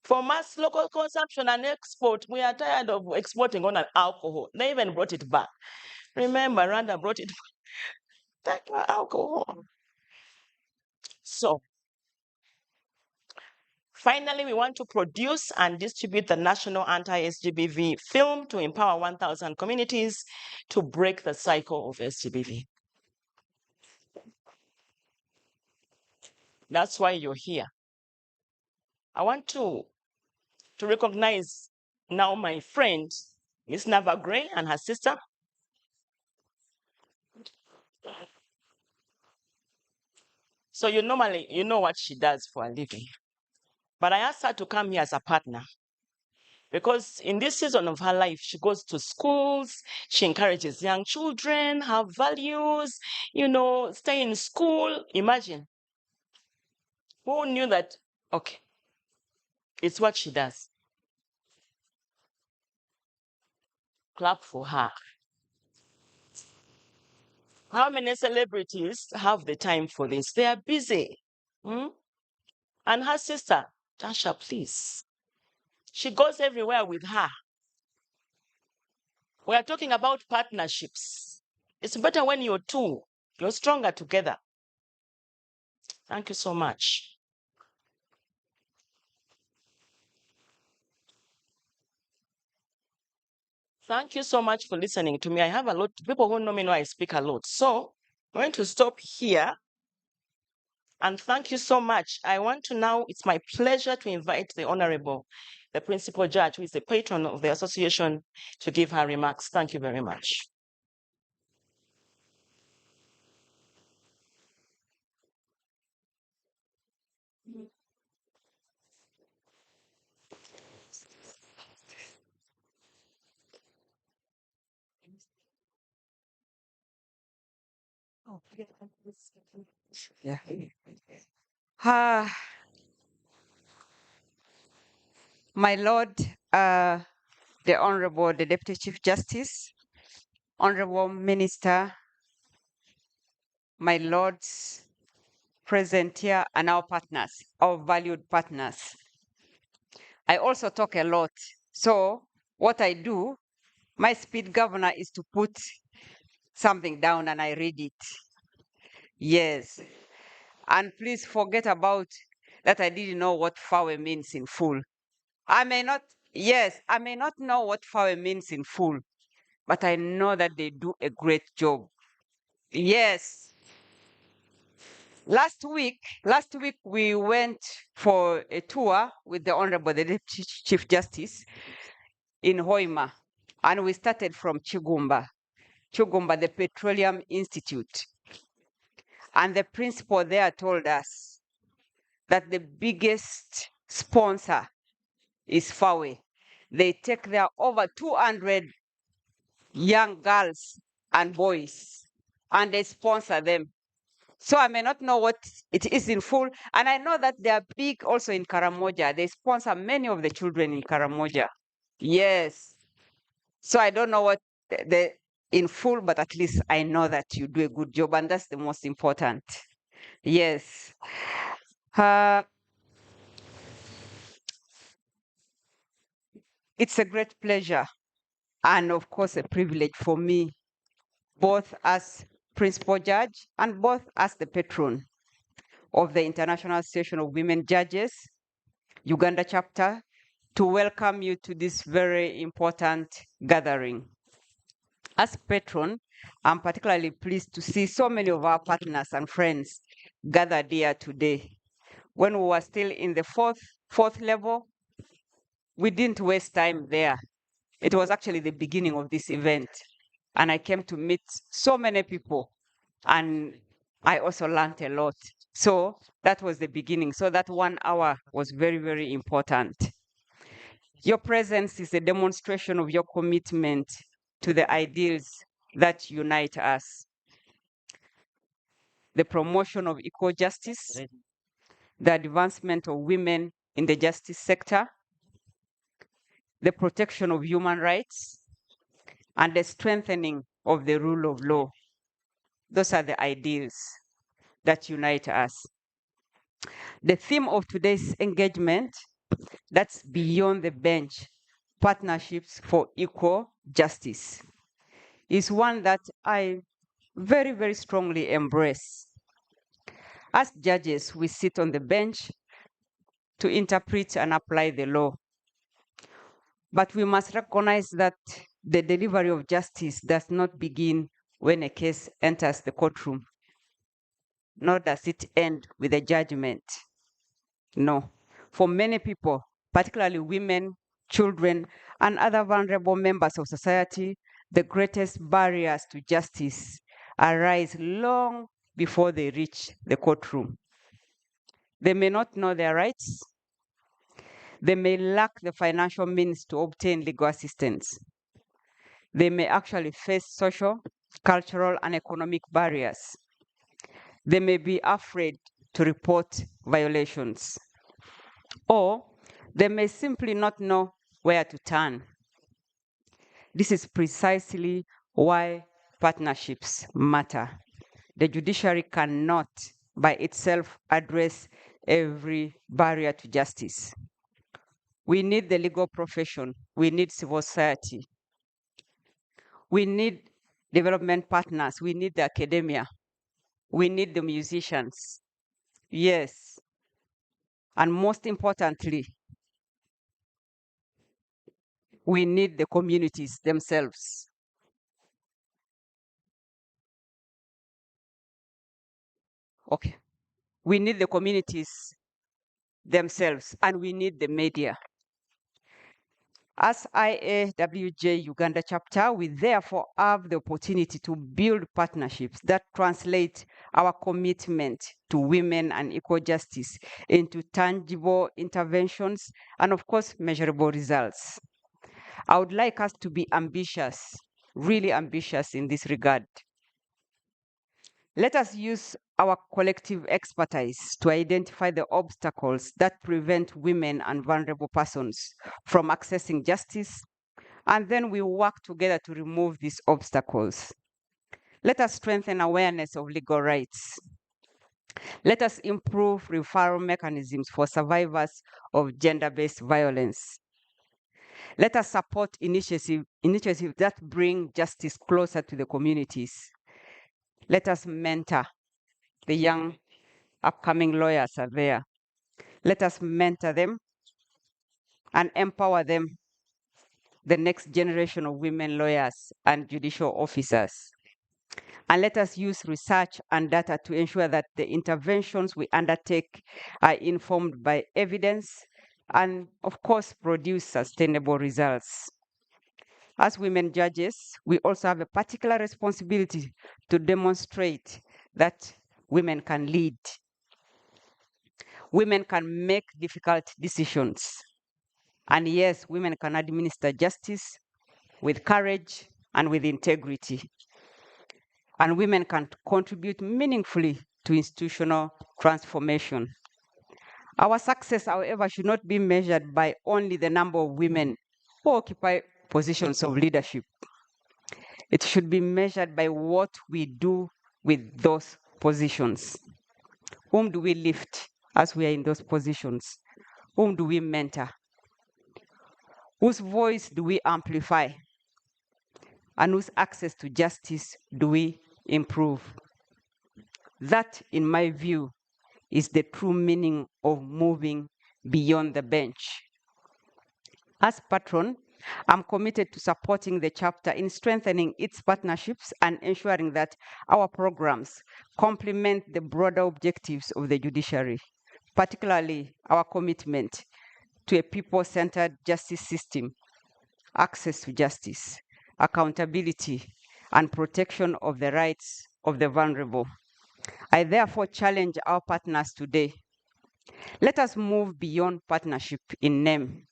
[SPEAKER 5] for mass local consumption and export. We are tired of exporting on alcohol. They even brought it back. Remember, Rwanda brought it back, alcohol. So Finally, we want to produce and distribute the national anti-SGBV film to empower 1,000 communities to break the cycle of SGBV. That's why you're here. I want to recognize now my friend, Miss Nava Gray, and her sister. So you know what she does for a living. But I asked her to come here as a partner because in this season of her life, she goes to schools, she encourages young children, have values, stay in school. Imagine. Who knew that? Okay. It's what she does. Clap for her. How many celebrities have the time for this? They are busy. And her sister, Tasha, please. She goes everywhere with her. We are talking about partnerships. It's better when you're two. You're stronger together. Thank you so much. Thank you so much for listening to me. I have a lot of people who know me know I speak a lot. So I'm going to stop here. And thank you so much. I want to now, it's my pleasure to invite the Honorable, the Principal Judge, who is the patron of the association, to give her remarks. Thank you very much.
[SPEAKER 9] Yeah. My Lord, the Honorable, the Deputy Chief Justice, Honorable Minister, my Lords present here, and our partners, our valued partners. I also talk a lot. So what I do, my speed governor is to put something down and I read it. Yes. And please forget about that I didn't know what FAWE means in full. I may not know what FAWE means in full, but I know that they do a great job. Yes. Last week we went for a tour with the Honorable the Deputy Chief Justice in Hoima, and we started from Chugumba, the Petroleum Institute. And the principal there told us that the biggest sponsor is FAWE. They take there over 200 young girls and boys, and they sponsor them. So I may not know what it is in full, and I know that they are big also in Karamoja. They sponsor many of the children in Karamoja. Yes. So I don't know what the in full, but at least I know that you do a good job, and that's the most important. Yes. It's a great pleasure and, of course, a privilege for me, both as principal judge and both as the patron of the International Association of Women Judges, Uganda chapter, to welcome you to this very important gathering. As patron, I'm particularly pleased to see so many of our partners and friends gathered here today. When we were still in the fourth level, we didn't waste time there. It was actually the beginning of this event. And I came to meet so many people. And I also learned a lot. So that was the beginning. So that 1 hour was very, very important. Your presence is a demonstration of your commitment to the ideals that unite us. The promotion of equal justice, the advancement of women in the justice sector, the protection of human rights, and the strengthening of the rule of law. Those are the ideals that unite us. The theme of today's engagement, that's Beyond the Bench, Partnerships for Equal Justice, is one that I very, very strongly embrace. As judges, we sit on the bench to interpret and apply the law. But we must recognize that the delivery of justice does not begin when a case enters the courtroom, nor does it end with a judgment. No. For many people, particularly women, children, and other vulnerable members of society, the greatest barriers to justice arise long before they reach the courtroom. They may not know their rights. They may lack the financial means to obtain legal assistance. They may actually face social, cultural, and economic barriers. They may be afraid to report violations. Or they may simply not know where to turn. This is precisely why partnerships matter. The judiciary cannot by itself address every barrier to justice. We need the legal profession. We need civil society. We need development partners. We need the academia. We need the musicians. Yes. And most importantly, we need the communities themselves. Okay. We need the communities themselves, and we need the media. As IAWJ Uganda chapter, we therefore have the opportunity to build partnerships that translate our commitment to women and equal justice into tangible interventions and, of course, measurable results. I would like us to be ambitious, really ambitious in this regard. Let us use our collective expertise to identify the obstacles that prevent women and vulnerable persons from accessing justice, and then we work together to remove these obstacles. Let us strengthen awareness of legal rights. Let us improve referral mechanisms for survivors of gender-based violence. Let us support initiatives that bring justice closer to the communities. Let us mentor the young upcoming lawyers are there. Let us mentor them and empower them, the next generation of women lawyers and judicial officers. And let us use research and data to ensure that the interventions we undertake are informed by evidence and, of course, produce sustainable results. As women judges, we also have a particular responsibility to demonstrate that women can lead. Women can make difficult decisions. And yes, women can administer justice with courage and with integrity. And women can contribute meaningfully to institutional transformation. Our success, however, should not be measured by only the number of women who occupy positions of leadership. It should be measured by what we do with those positions. Whom do we lift as we are in those positions? Whom do we mentor? Whose voice do we amplify? And whose access to justice do we improve? That, in my view, is the true meaning of moving beyond the bench. As patron, I'm committed to supporting the chapter in strengthening its partnerships and ensuring that our programs complement the broader objectives of the judiciary, particularly our commitment to a people-centered justice system, access to justice, accountability, and protection of the rights of the vulnerable. I therefore challenge our partners today. Let us move beyond partnership in name.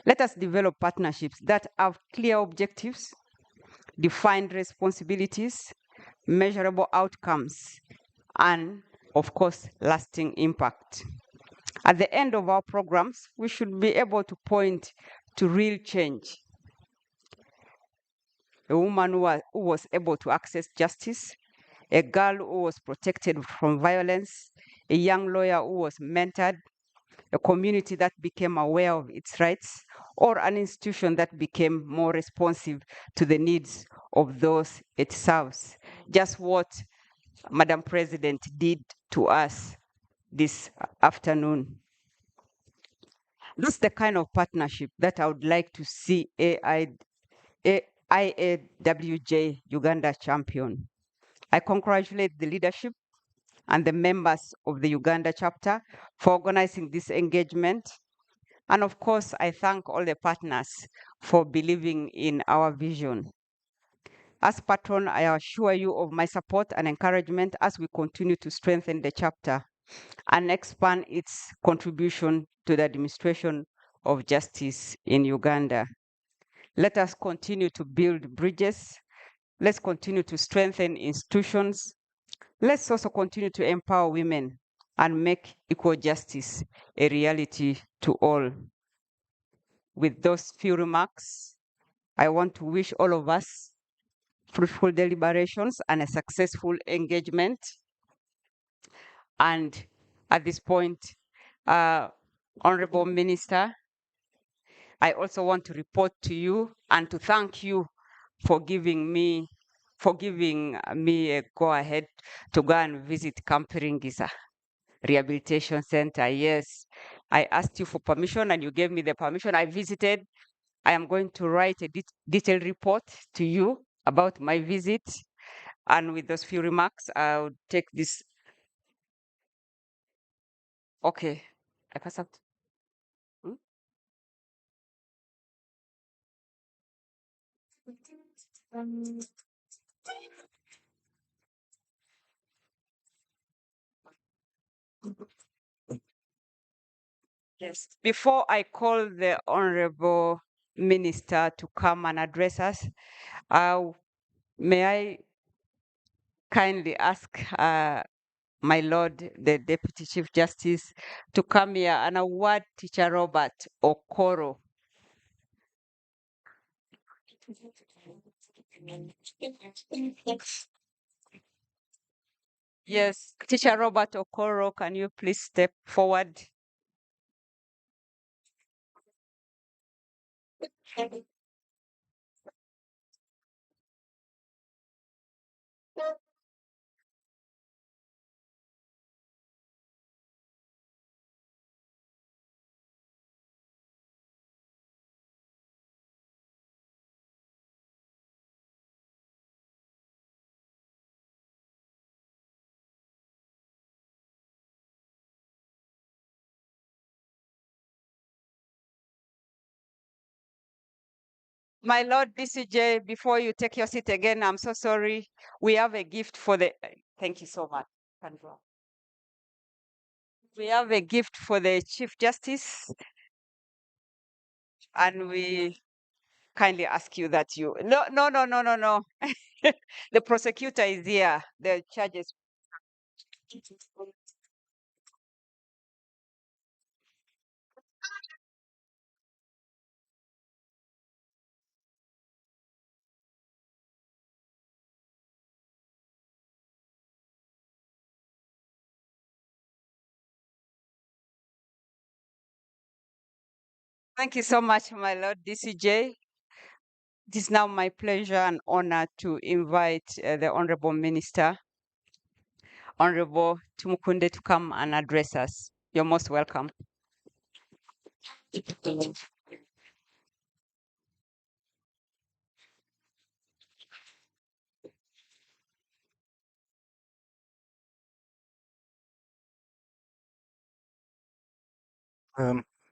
[SPEAKER 9] Let us develop partnerships that have clear objectives, defined responsibilities, measurable outcomes, and, of course, lasting impact. At the end of our programs, we should be able to point to real change. A woman who was able to access justice, a girl who was protected from violence, a young lawyer who was mentored, a community that became aware of its rights, or an institution that became more responsive to the needs of those it serves. Just what Madam President did to us this afternoon. That's the kind of partnership that I would like to see IAWJ Uganda champion. I congratulate the leadership and the members of the Uganda chapter for organizing this engagement. And of course, I thank all the partners for believing in our vision. As patron, I assure you of my support and encouragement as we continue to strengthen the chapter and expand its contribution to the administration of justice in Uganda. Let us continue to build bridges. Let's continue to strengthen institutions. Let's also continue to empower women and make equal justice a reality to all. With those few remarks, I want to wish all of us fruitful deliberations and a successful engagement. And at this point, Honorable Minister, I also want to report to you and to thank you for giving me a go-ahead to go and visit Kampiringisa Rehabilitation Center. Yes, I asked you for permission and you gave me the permission. I visited. I am going to write a detailed report to you about my visit. And with those few remarks, I'll take this. Okay. I pass out. Yes. Before I call the Honorable Minister to come and address us, may I kindly ask my Lord, the Deputy Chief Justice, to come here and award Teacher Robert Okoro. Yes, Teacher Robert Okoro, can you please step forward? My Lord DCJ, before you take your seat again, I'm so sorry. We have a gift for the, thank you so much. We have a gift for the Chief Justice, and we kindly ask you that you, no. The prosecutor is here, the charges. Thank you so much, my Lord DCJ. It is now my pleasure and honor to invite the Honorable Minister, Honorable Tumukunde, to come and address us. You're most welcome.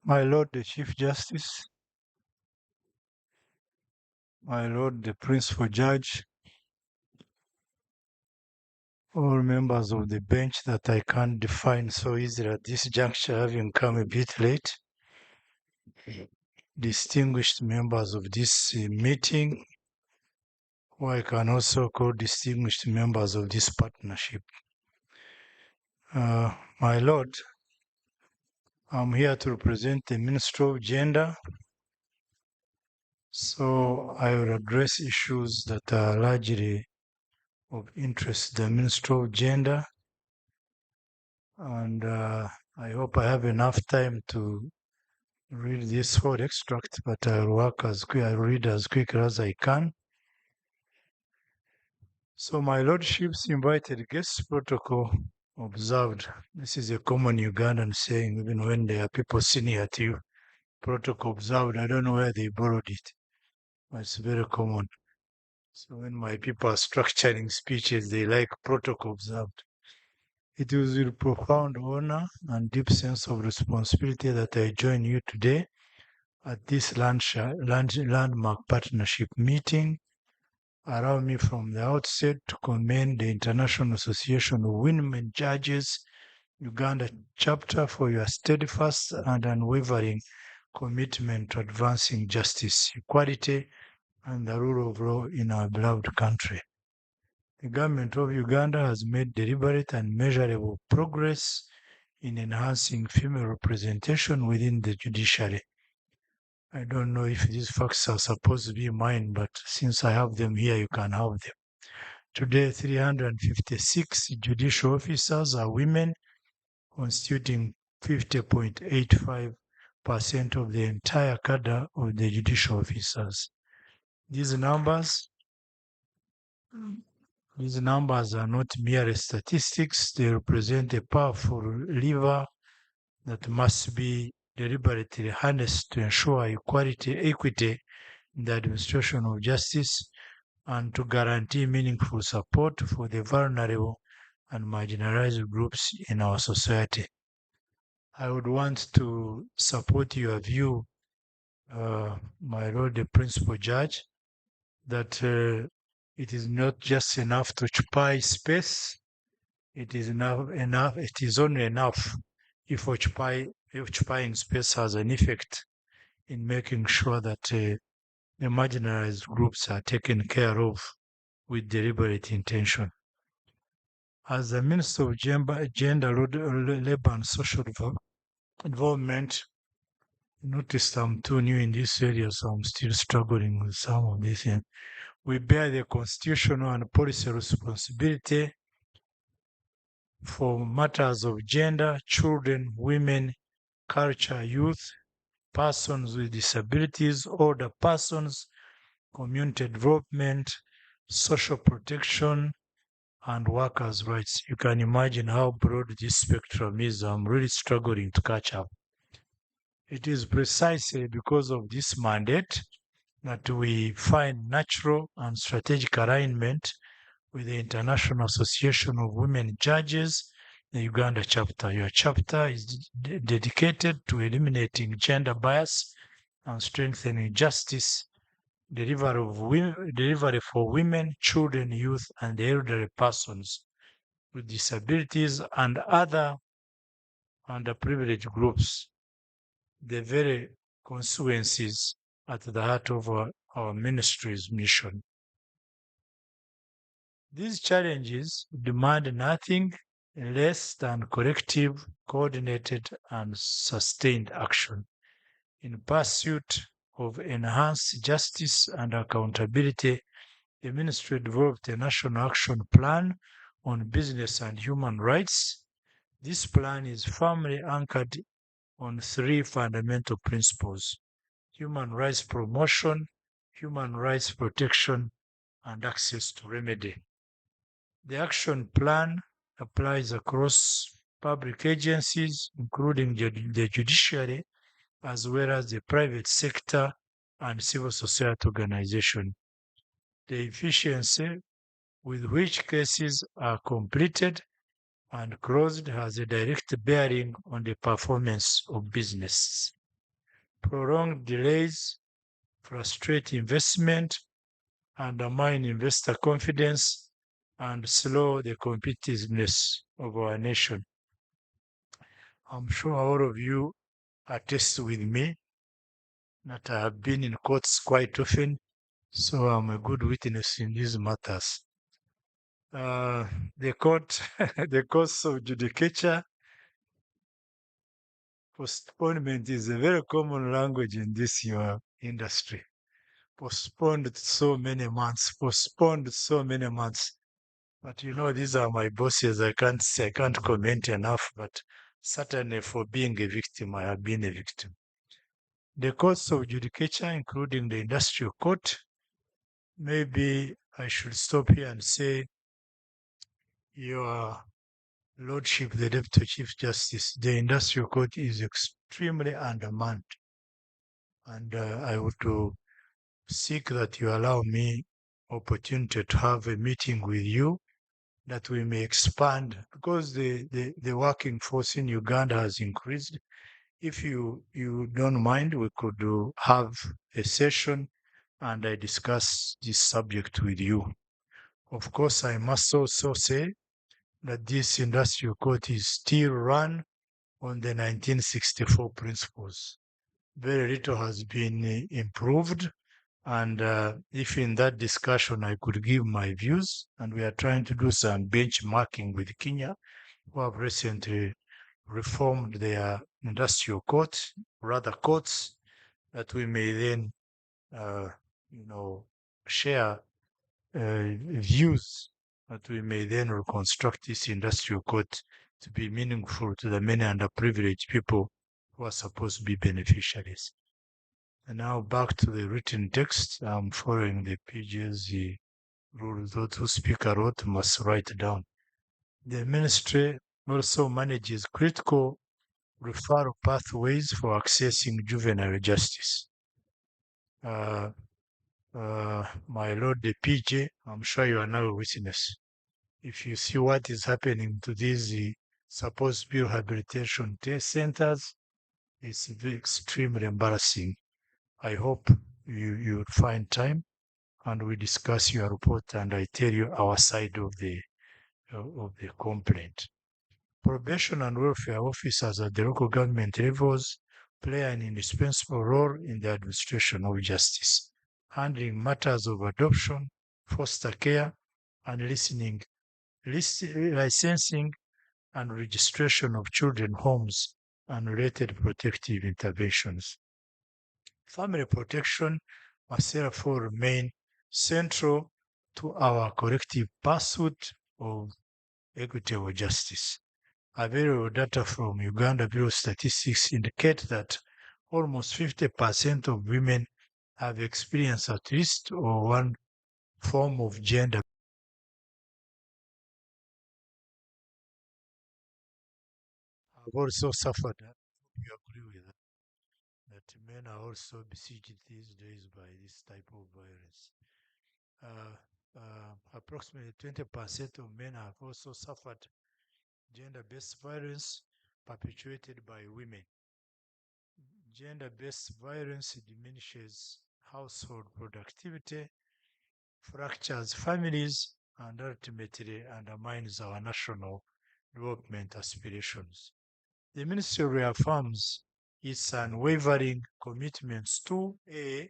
[SPEAKER 10] My Lord the Chief Justice, my Lord the Principal Judge, all members of the bench that I can't define so easily at this juncture, having come a bit late, distinguished members of this meeting, who I can also call distinguished members of this partnership. My Lord, I'm here to represent the Ministry of Gender, so I will address issues that are largely of interest to the Ministry of Gender, and I hope I have enough time to read this whole extract, but I'll read as quickly as I can. So, my lordships, invited guests, protocol observed. This is a common Ugandan saying, even when there are people senior to you, protocol observed. I don't know where they borrowed it, but it's very common. So when my people are structuring speeches, they like protocol observed. It is with profound honor and deep sense of responsibility that I join you today at this landmark partnership meeting. Allow me from the outset to commend the International Association of Women Judges Uganda chapter for your steadfast and unwavering commitment to advancing justice, equality, and the rule of law in our beloved country. The government of Uganda has made deliberate and measurable progress in enhancing female representation within the judiciary. I don't know if these facts are supposed to be mine, but since I have them here, you can have them. Today, 356 judicial officers are women, constituting 50.85% of the entire cadre of the judicial officers. These numbers are not mere statistics. They represent a powerful lever that must be deliberately harnessed to ensure equity in the administration of justice and to guarantee meaningful support for the vulnerable and marginalized groups in our society. I would want to support your view, my Lord the Principal Judge, that it is not just enough to occupy space. It is enough. It is only enough if occupying space has an effect in making sure that the marginalized groups are taken care of with deliberate intention. As the Minister of Gender, Labour and Social Development, noticed I'm too new in this area, so I'm still struggling with some of these things. We bear the constitutional and policy responsibility for matters of gender, children, women, culture, youth, persons with disabilities, older persons, community development, social protection, and workers' rights. You can imagine how broad this spectrum is. I'm really struggling to catch up. It is precisely because of this mandate that we find natural and strategic alignment with the International Association of Women Judges, the Uganda chapter. Your chapter is dedicated to eliminating gender bias and strengthening justice, delivery for women, children, youth, and elderly persons with disabilities and other underprivileged groups. The very consequences at the heart of our ministry's mission. These challenges demand nothing less than collective, coordinated, and sustained action. In pursuit of enhanced justice and accountability, the ministry developed a national action plan on business and human rights. This plan is firmly anchored on three fundamental principles: human rights promotion, human rights protection, and access to remedy. The action plan applies across public agencies, including the judiciary, as well as the private sector and civil society organizations. The efficiency with which cases are completed and closed has a direct bearing on the performance of business. Prolonged delays frustrate investment, undermine investor confidence, and slow the competitiveness of our nation. I'm sure all of you attest with me that I have been in courts quite often, so I'm a good witness in these matters. The course of judicature, postponement is a very common language in this your industry. Postponed so many months, But these are my bosses. I can't comment enough, but certainly for being a victim, I have been a victim. The courts of judicature, including the industrial court, maybe I should stop here and say, Your Lordship, the Deputy Chief Justice, the industrial court is extremely undermanned. and I would seek that you allow me opportunity to have a meeting with you that we may expand because the working force in Uganda has increased. If you don't mind, we could have a session and I discuss this subject with you. Of course, I must also say that this industrial court is still run on the 1964 principles. Very little has been improved. And if in that discussion I could give my views, and we are trying to do some benchmarking with Kenya, who have recently reformed their industrial court, rather courts, that we may then, uh, share views, that we may then reconstruct this industrial court to be meaningful to the many underprivileged people who are supposed to be beneficiaries. And now back to the written text. I'm following the PG's rule. Those who speak a lot must write down. The ministry also manages critical referral pathways for accessing juvenile justice. My Lord the PJ, I'm sure you are now a witness. If you see what is happening to these supposed rehabilitation centers, it's extremely embarrassing. I hope you find time and we discuss your report and I tell you our side of the complaint. Probation and welfare officers at the local government levels play an indispensable role in the administration of justice, handling matters of adoption, foster care, and licensing and registration of children homes and related protective interventions. Family protection must therefore remain central to our collective pursuit of equitable justice. Available data from Uganda Bureau of Statistics indicate that almost 50% of women have experienced at least or one form of gender. I've also suffered, I hope you agree with that men are also besieged these days by this type of violence. Approximately 20% of men have also suffered gender-based violence perpetuated by women. Gender-based violence diminishes household productivity, fractures families, and ultimately undermines our national development aspirations. The ministry reaffirms its unwavering commitments to A,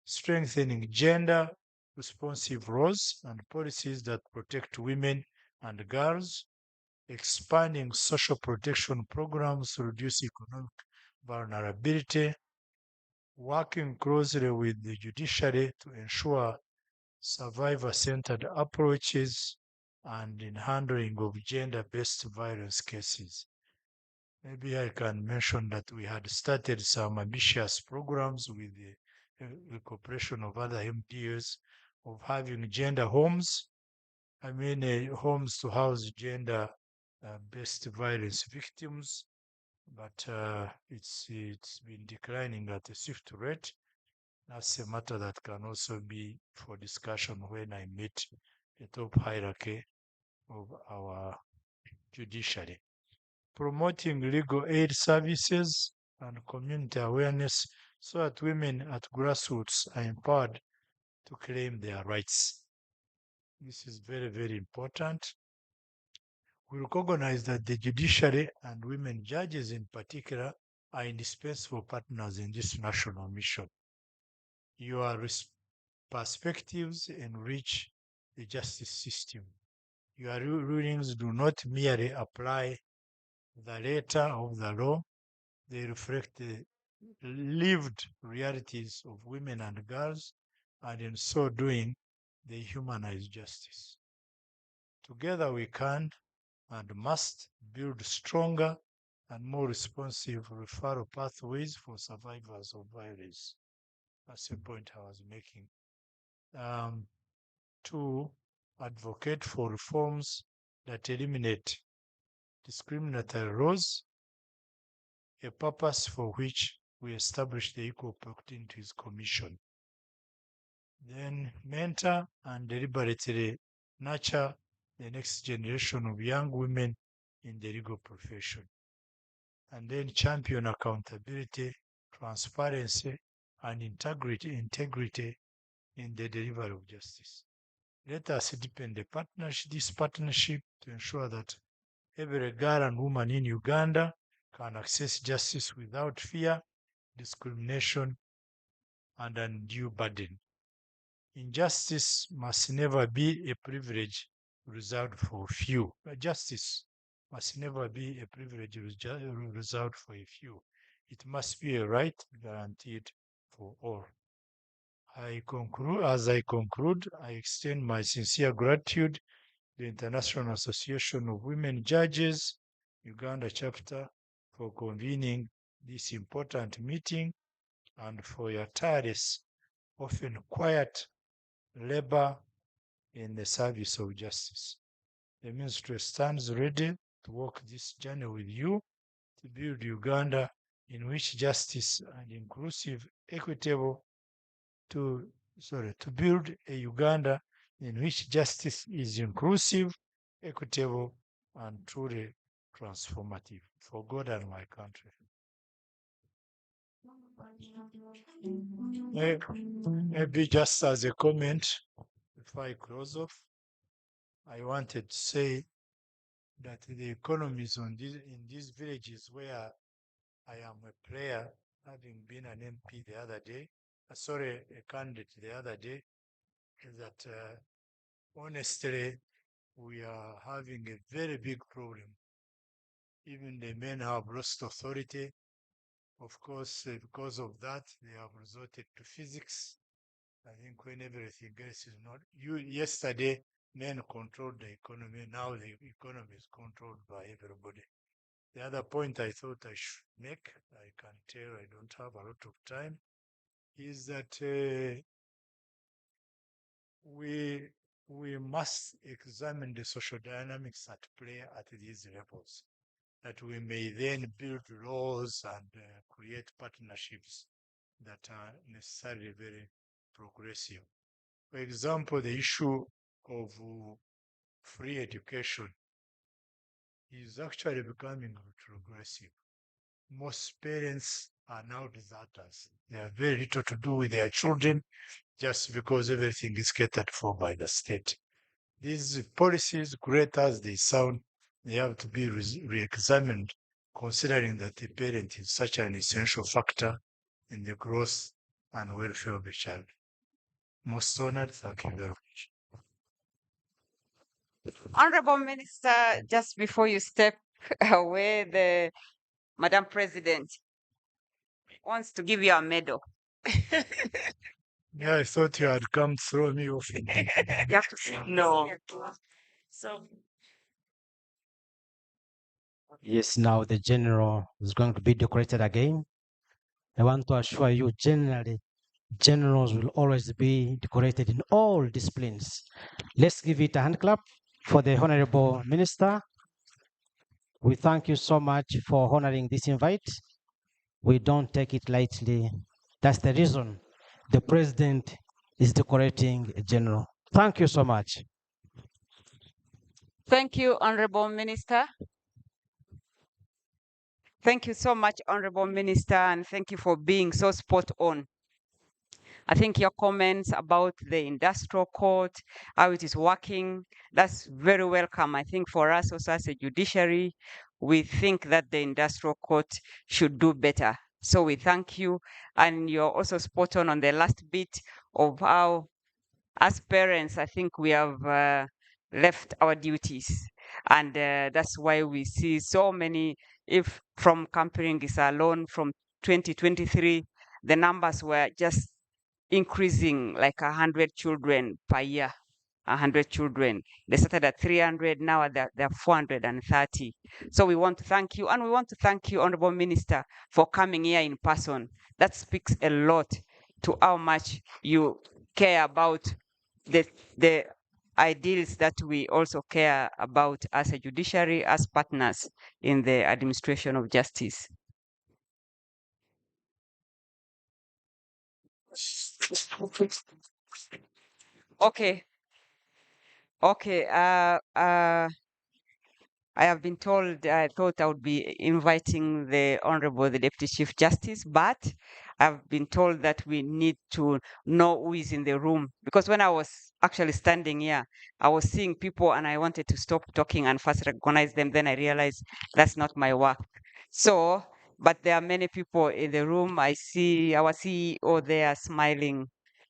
[SPEAKER 10] strengthening gender responsive laws and policies that protect women and girls, expanding social protection programs to reduce economic vulnerability, working closely with the judiciary to ensure survivor-centered approaches and in handling of gender-based violence cases. Maybe I can mention that we had started some ambitious programs with the cooperation of other MDs of having gender homes. I mean, homes to house gender-based violence victims, but it's been declining at a swift rate. That's a matter that can also be for discussion when I meet the top hierarchy of our judiciary. Promoting legal aid services and community awareness so that women at grassroots are empowered to claim their rights. This is very, very important. We recognize that the judiciary and women judges in particular are indispensable partners in this national mission. Your perspectives enrich the justice system. Your rulings do not merely apply the letter of the law, they reflect the lived realities of women and girls, and in so doing, they humanize justice. Together we can and must build stronger and more responsive referral pathways for survivors of violence. That's the point I was making. To advocate for reforms that eliminate discriminatory laws, a purpose for which we establish the Equal Opportunities Commission. Then mentor and deliberately nurture the next generation of young women in the legal profession. And then champion accountability, transparency, and integrity in the delivery of justice. Let us deepen this partnership to ensure that every girl and woman in Uganda can access justice without fear, discrimination, and undue burden. Injustice must never be a privilege reserved for few. Justice must never be a privilege reserved for a few. It must be a right guaranteed for all. As I conclude, I extend my sincere gratitude to the International Association of Women Judges, Uganda chapter, for convening this important meeting and for your tireless, often quiet labor in the service of justice. The ministry stands ready to walk this journey with you to build Uganda in which justice and inclusive, equitable, to build a Uganda in which justice is inclusive, equitable, and truly transformative for God and my country. Maybe just as a comment before I close off, I wanted to say that the economies in these villages where I am a player, having been an MP the other day, a candidate the other day, is that honestly, we are having a very big problem. Even the men have lost authority. Of course, because of that, they have resorted to physics. I think when everything else is not, yesterday, men controlled the economy. Now the economy is controlled by everybody. The other point I thought I should make, I can tell I don't have a lot of time, is that we must examine the social dynamics at play at these levels, that we may then build laws and create partnerships that are necessarily very progressive. For example, the issue of free education is actually becoming retrogressive. Most parents are now deserters. They have very little to do with their children just because everything is catered for by the state. These policies, great as they sound, they have to be re-examined, considering that the parent is such an essential factor in the growth and welfare of the child. Most honored, thank you very much.
[SPEAKER 9] Honorable Minister, just before you step away, the Madam President wants to give you a medal.
[SPEAKER 10] Yeah, I thought you had come throw me off.
[SPEAKER 9] No.
[SPEAKER 5] So,
[SPEAKER 2] Yes, now the general is going to be decorated again. I want to assure you, generals will always be decorated in all disciplines. Let's give it a hand clap for the Honorable Minister. We thank you so much for honoring this invite. We don't take it lightly. That's the reason the president is decorating a general. Thank you so much.
[SPEAKER 9] Thank you, Honorable Minister. Thank you so much, Honorable Minister, and thank you for being so spot on. I think your comments about the industrial court, how it is working, that's very welcome. I think for us also as a judiciary, we think that the industrial court should do better. So we thank you. And you're also spot on the last bit of how, as parents, I think we have left our duties. And that's why we see so many, if from Kampiringis alone, from 2023, the numbers were just increasing like 100 children per year. 100 children. They started at 300, now they're 430. So we want to thank you, and we want to thank you, Honorable Minister, for coming here in person. That speaks a lot to how much you care about the ideals that we also care about as a judiciary, as partners in the administration of justice. Okay. Okay. I have been told, I thought I would be inviting the Honorable, the Deputy Chief Justice, but I've been told that we need to know who is in the room. Because when I was actually standing here, I was seeing people and I wanted to stop talking and first recognize them. Then I realized that's not my work. So, but there are many people in the room. I see our CEO there smiling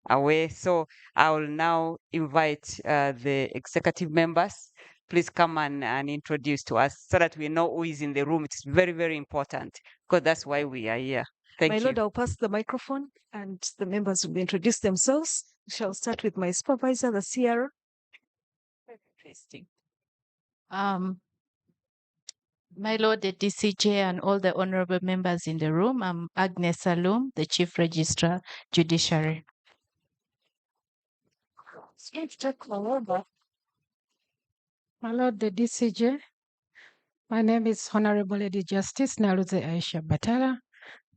[SPEAKER 9] away. So I will now invite the executive members. Please come and introduce to us so that we know who is in the room. It's very, very important because that's why we are here. Thank
[SPEAKER 3] My
[SPEAKER 9] you.
[SPEAKER 3] Lord, I'll pass the microphone and the members will introduce themselves. We shall start with my supervisor, the CR.
[SPEAKER 8] Interesting. My Lord, the DCJ and all the honorable members in the room, I'm Agnes Salum, the Chief Registrar, Judiciary.
[SPEAKER 12] My Lord, the DCJ, my name is Honorable Lady Justice Naruze Aisha Batala,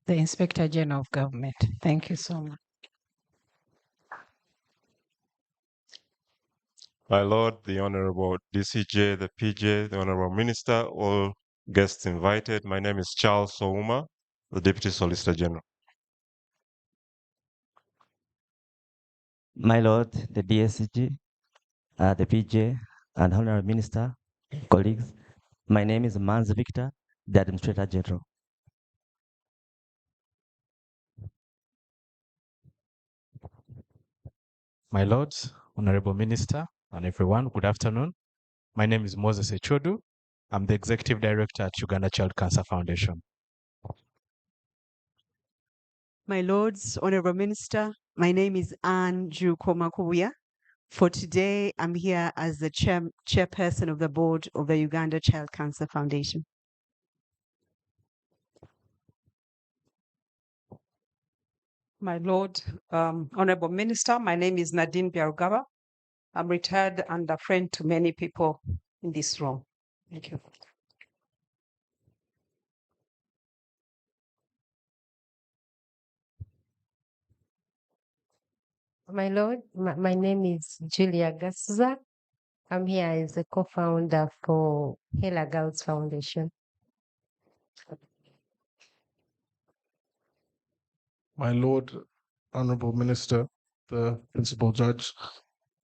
[SPEAKER 12] the Inspector General of Government. Thank you so much.
[SPEAKER 13] My Lord, the Honorable DCJ, the PJ, the Honorable Minister, all guests invited. My name is Charles Souma, the Deputy Solicitor General.
[SPEAKER 14] My Lord, the DSCG, the PJ, and Honorable Minister, colleagues, my name is Mans Victor, the Administrator General.
[SPEAKER 15] My Lords, Honorable Minister, and everyone, good afternoon. My name is Moses Echodu. I'm the Executive Director at Uganda Child Cancer Foundation.
[SPEAKER 16] My Lords, Honorable Minister, my name is Anne Jukomakuya. For today, I'm here as the chairperson of the board of the Uganda Child Cancer Foundation.
[SPEAKER 17] My Lord, Honorable Minister, my name is Nadine Biarugaba. I'm retired and a friend to many people in this room. Thank you.
[SPEAKER 18] My Lord, my name is Julia Gasuza. I'm here as a co-founder for Hela Girls Foundation.
[SPEAKER 19] My Lord, Honorable Minister, the Principal Judge,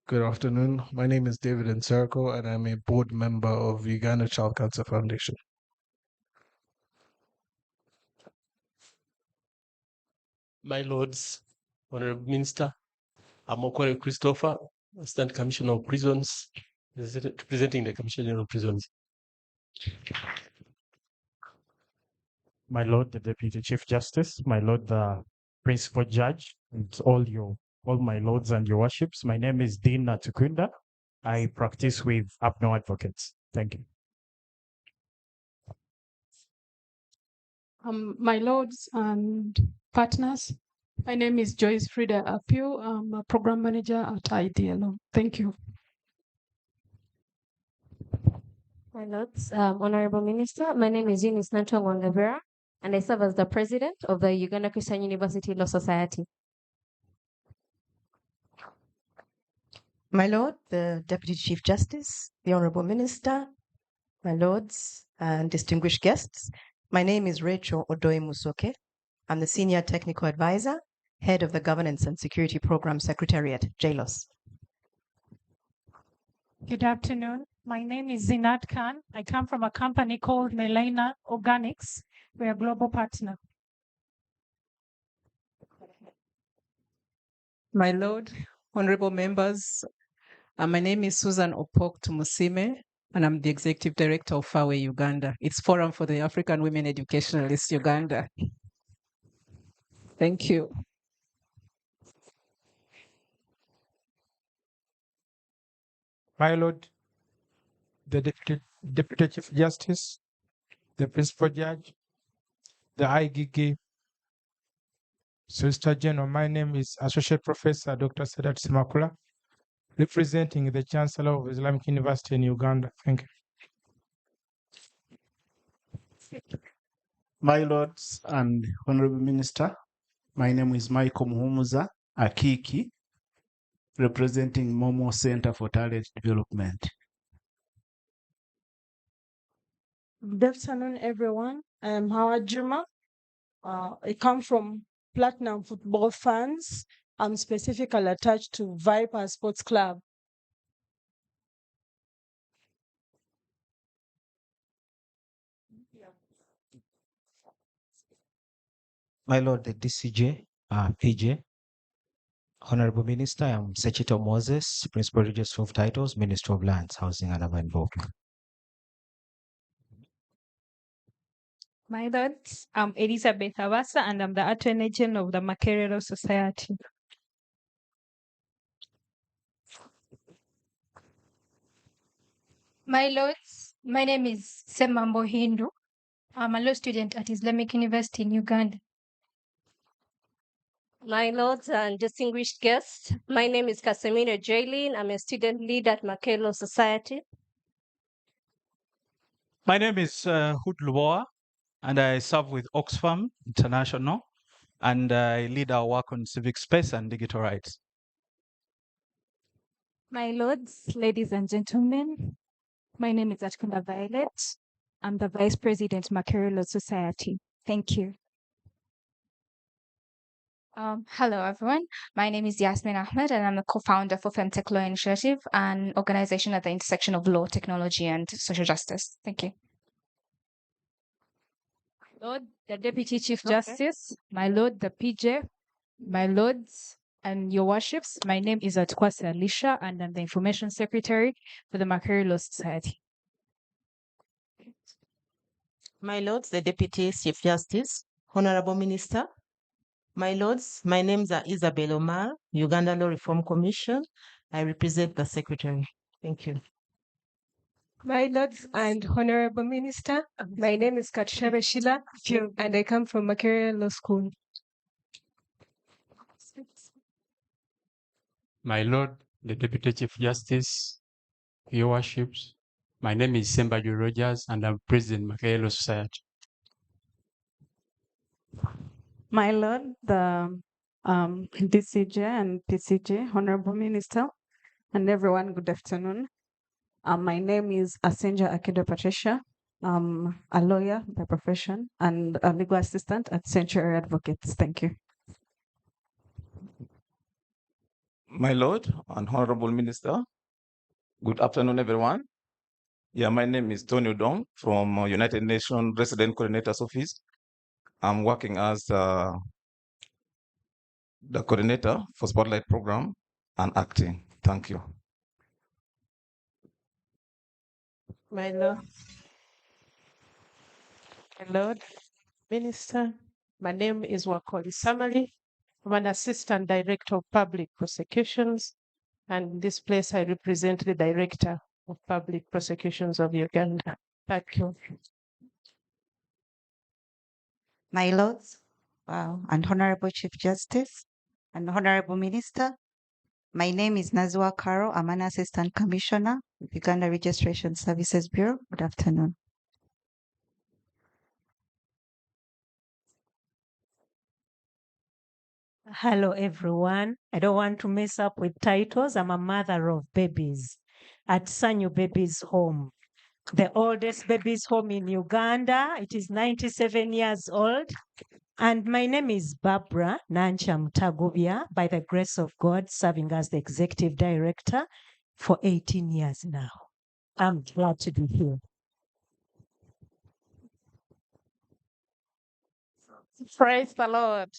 [SPEAKER 19] good afternoon. My name is David Nserko and I'm a board member of Uganda Child Cancer Foundation.
[SPEAKER 20] My Lords, Honorable Minister, I'm Okore Christopher, Assistant Commissioner of Prisons, representing the Commissioner General of Prisons.
[SPEAKER 15] My Lord, the Deputy Chief Justice, my Lord, the Principal Judge, and all my lords and your worships. My name is Dean Natukunda. I practice with Abno Advocates. Thank you.
[SPEAKER 12] My lords and partners, my name is Joyce Frida Apio. I'm a program manager at IDLO. Thank you.
[SPEAKER 18] My Lords, Honorable Minister, my name is Eunice Nantong Wangavera, and I serve as the president of the Uganda Christian University Law Society.
[SPEAKER 21] My Lord, the Deputy Chief Justice, the Honorable Minister, my Lords and distinguished guests, my name is Rachel Odoi Musoke. I'm the Senior Technical Advisor, Head of the Governance and Security Program Secretariat, JLOS.
[SPEAKER 12] Good afternoon. My name is Zinat Khan. I come from a company called Melena Organics. We're a global partner.
[SPEAKER 22] My Lord, honorable members, my name is Susan Opok Tumusime, and I'm the Executive Director of FAWE Uganda. It's Forum for the African Women Educationalists Uganda. Thank you.
[SPEAKER 10] My Lord, the Deputy Chief Justice, the Principal Judge, the IGG, Solicitor General, my name is Associate Professor Dr. Sedat Simakula, representing the Chancellor of Islamic University in Uganda. Thank you.
[SPEAKER 23] My Lords and Honorable Minister,
[SPEAKER 1] My name is Michael Muhumuza Akiki, representing Momo Center for Talent Development.
[SPEAKER 4] Good afternoon, everyone. I am Howard Juma. I come from Platinum Football Fans. I'm specifically attached to Viper Sports Club.
[SPEAKER 23] My Lord, the DCJ, PJ, Honorable Minister, I'm Sechito Moses, Principal Registrar of Titles, Minister of Lands, Housing and Urban Development.
[SPEAKER 24] My lords, I'm Elizabeth Awasa and I'm the Attorney General of the Makerere Society.
[SPEAKER 25] My lords, my name is Semambo Hindu. I'm a law student at Islamic University in Uganda.
[SPEAKER 26] My lords and distinguished guests, my name is Casemira Jaylin. I'm a student leader at Makerere Society.
[SPEAKER 27] My name is Hood Luboa, and I serve with Oxfam International, and I lead our work on civic space and digital rights.
[SPEAKER 24] My lords, ladies and gentlemen, my name is Atkunda Violet. I'm the Vice President, Makerere Society. Thank you.
[SPEAKER 25] Hello, everyone. My name is Yasmin Ahmed, and I'm the co-founder for Femtech Law Initiative, an organization at the intersection of law, technology, and social justice. Thank you.
[SPEAKER 24] Lord, the Deputy Chief Justice, my Lord, the PJ, my Lords, and your worships, my name is Atkwasi Alicia, and I'm the Information Secretary for the Makerere Law Society.
[SPEAKER 28] My Lords, the Deputy Chief Justice, Honorable Minister, my Lords, my names are Isabel Omar, Uganda Law Reform Commission. I represent the Secretary. Thank you.
[SPEAKER 4] My Lords and Honorable Minister, my name is Katushabe Shila, and I come from Makerere Law School.
[SPEAKER 29] My Lord, the Deputy Chief Justice, your worships, my name is Sembaju Rogers, and I'm President Makerere Society.
[SPEAKER 22] My Lord, the DCJ and PCJ, Honorable Minister, and everyone, good afternoon. My name is Asenja Akido Patricia. I'm a lawyer by profession and a legal assistant at Sanctuary Advocates. Thank you.
[SPEAKER 30] My Lord and Honorable Minister, good afternoon, everyone. Yeah, my name is Tony Udong from United Nations Resident Coordinator's Office. I'm working as the coordinator for Spotlight Program and acting. Thank you.
[SPEAKER 31] My Lord, Minister, my name is Wakoli Samali. I'm an Assistant Director of Public Prosecutions, and in this place I represent the Director of Public Prosecutions of Uganda. Thank you.
[SPEAKER 32] My Lords, and Honorable Chief Justice, and Honorable Minister, my name is Nazwa Karo. I'm an Assistant Commissioner with Uganda Registration Services Bureau. Good afternoon.
[SPEAKER 33] Hello, everyone. I don't want to mess up with titles. I'm a mother of babies at Sanyu Babies Home, the oldest babies home in Uganda. It is 97 years old. And my name is Barbara Nancha Mutagobia, by the grace of God, serving as the executive director for 18 years now. I'm glad to be here.
[SPEAKER 17] Praise the Lord.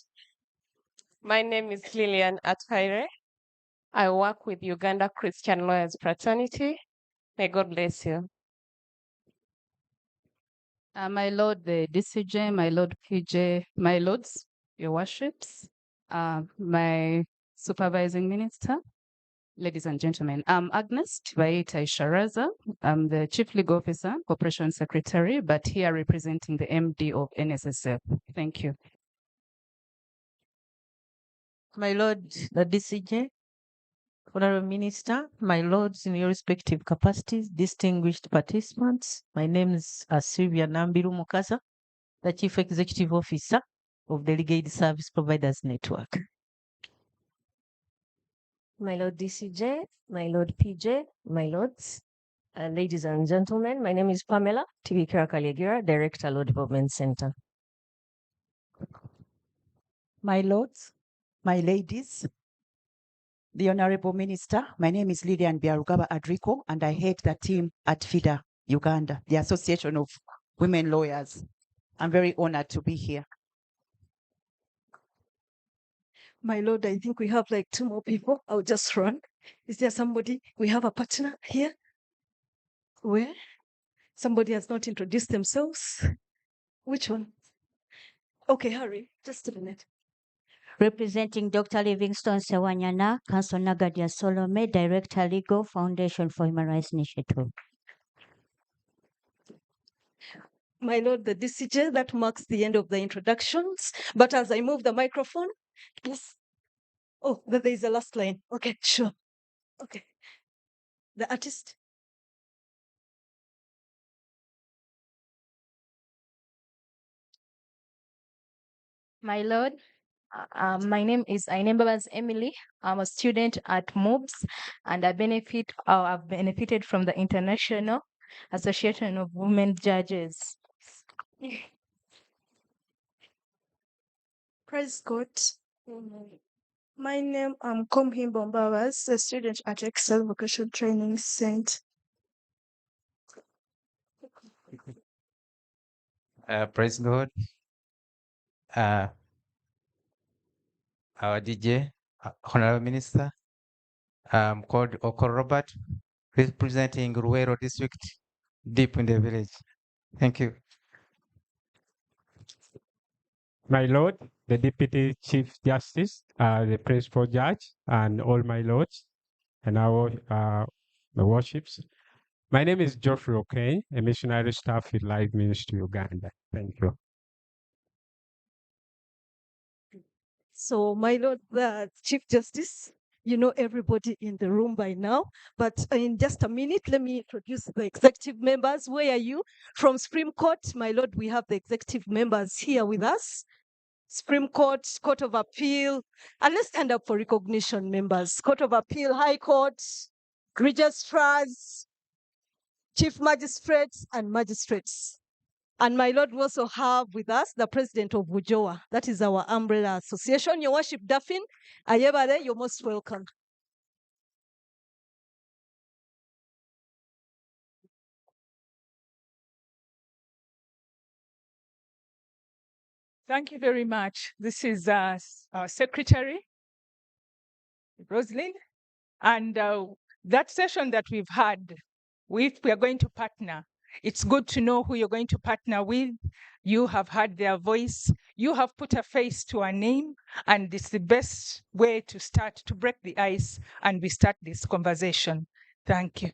[SPEAKER 17] My name is Lillian Athaire. I work with Uganda Christian Lawyers Fraternity. May God bless you.
[SPEAKER 8] My Lord, the DCJ, my Lord PJ, my Lords, your worships, my supervising minister, ladies and gentlemen, I'm Agnes Tibaita Isharaza. I'm the Chief Legal Officer, Corporation Secretary, but here representing the MD of NSSF. Thank you.
[SPEAKER 21] My Lord, the DCJ, Honorable Minister, my Lords in your respective capacities, distinguished participants, my name is Sylvia Nambiru Mukasa, the Chief Executive Officer,
[SPEAKER 33] of the Legal Aid Service Providers Network.
[SPEAKER 26] My Lord DCJ, my Lord PJ, my Lords, ladies and gentlemen, my name is Pamela Tigikira Kaliagira, Director, Law Development Center.
[SPEAKER 2] My lords, my ladies, the Honorable Minister, my name is Lilian Biarugaba Adrico, and I head the team at FIDA, Uganda, the Association of Women Lawyers. I'm very honored to be here.
[SPEAKER 26] My Lord, I think we have like 2 more people. I'll just run. Is there somebody? We have a partner here. Where? Somebody has not introduced themselves. Which one? Okay, hurry. Just a minute.
[SPEAKER 3] Representing Dr. Livingstone Sewanyana, Council Nagadia Solome, Director Legal Foundation for Human Rights Initiative.
[SPEAKER 26] My Lord, the DCJ, that marks the end of the introductions. But as I move the microphone, yes. Oh, there is a last line. Okay, sure. Okay. The artist.
[SPEAKER 24] My Lord, my name is Ainembabas Emily. I'm a student at MOBS, and I've benefited from the International Association of Women Judges.
[SPEAKER 26] Praise God. My name is Komhim Bombawas, a student at Excel Vocational Training Center.
[SPEAKER 23] Praise God. Our DJ, Honorable Minister, I'm called Oko Robert, representing Ruero District, deep in the village. Thank you.
[SPEAKER 29] My Lord, the Deputy Chief Justice, the Principal Judge, and all my lords, and our worships. My name is Geoffrey O'Kane, a missionary staff with Life Ministry Uganda. Thank you.
[SPEAKER 26] So, my Lord, the Chief Justice, you know everybody in the room by now, but in just a minute, let me introduce the executive members. Where are you? From Supreme Court, my Lord, we have the executive members here with us. Supreme Court, Court of Appeal, and let's stand up for recognition, members. Court of Appeal, High Court, registrars, chief magistrates, and magistrates. And my Lord, we also have with us the president of WUJOA. That is our umbrella association. Your Worship Daffin, Ayebare, you're most welcome.
[SPEAKER 5] Thank you very much. This is our secretary, Rosalind. And that session that we've had, we are going to partner. It's good to know who you're going to partner with. You have heard their voice. You have put a face to a name, and it's the best way to start to break the ice and we start this conversation. Thank you.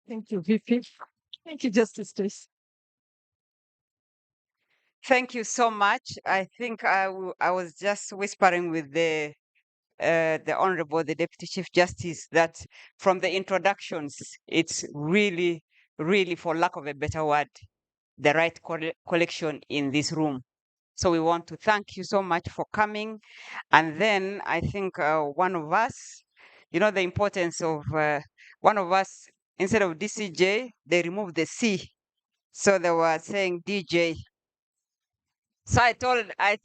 [SPEAKER 26] Thank you, VP. Thank you, Justice Trace.
[SPEAKER 6] Thank you so much. I think I was just whispering with the Honorable, the Deputy Chief Justice, that from the introductions, it's really, really, for lack of a better word, the right collection in this room. So we want to thank you so much for coming. And then I think one of us, you know, the importance of one of us, instead of DCJ, they removed the C. So they were saying DJ. So I told I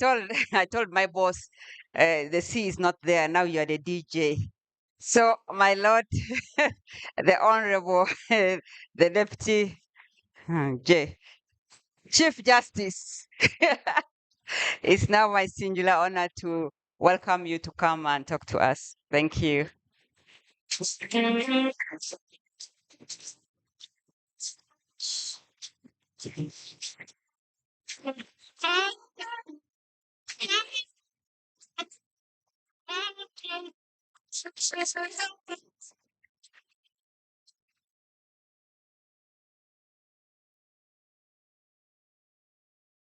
[SPEAKER 6] told my boss, the C is not there. Now you are the DJ. So my Lord, the Honorable, the Deputy Chief Justice, it's now my singular honor to welcome you to come and talk to us. Thank you.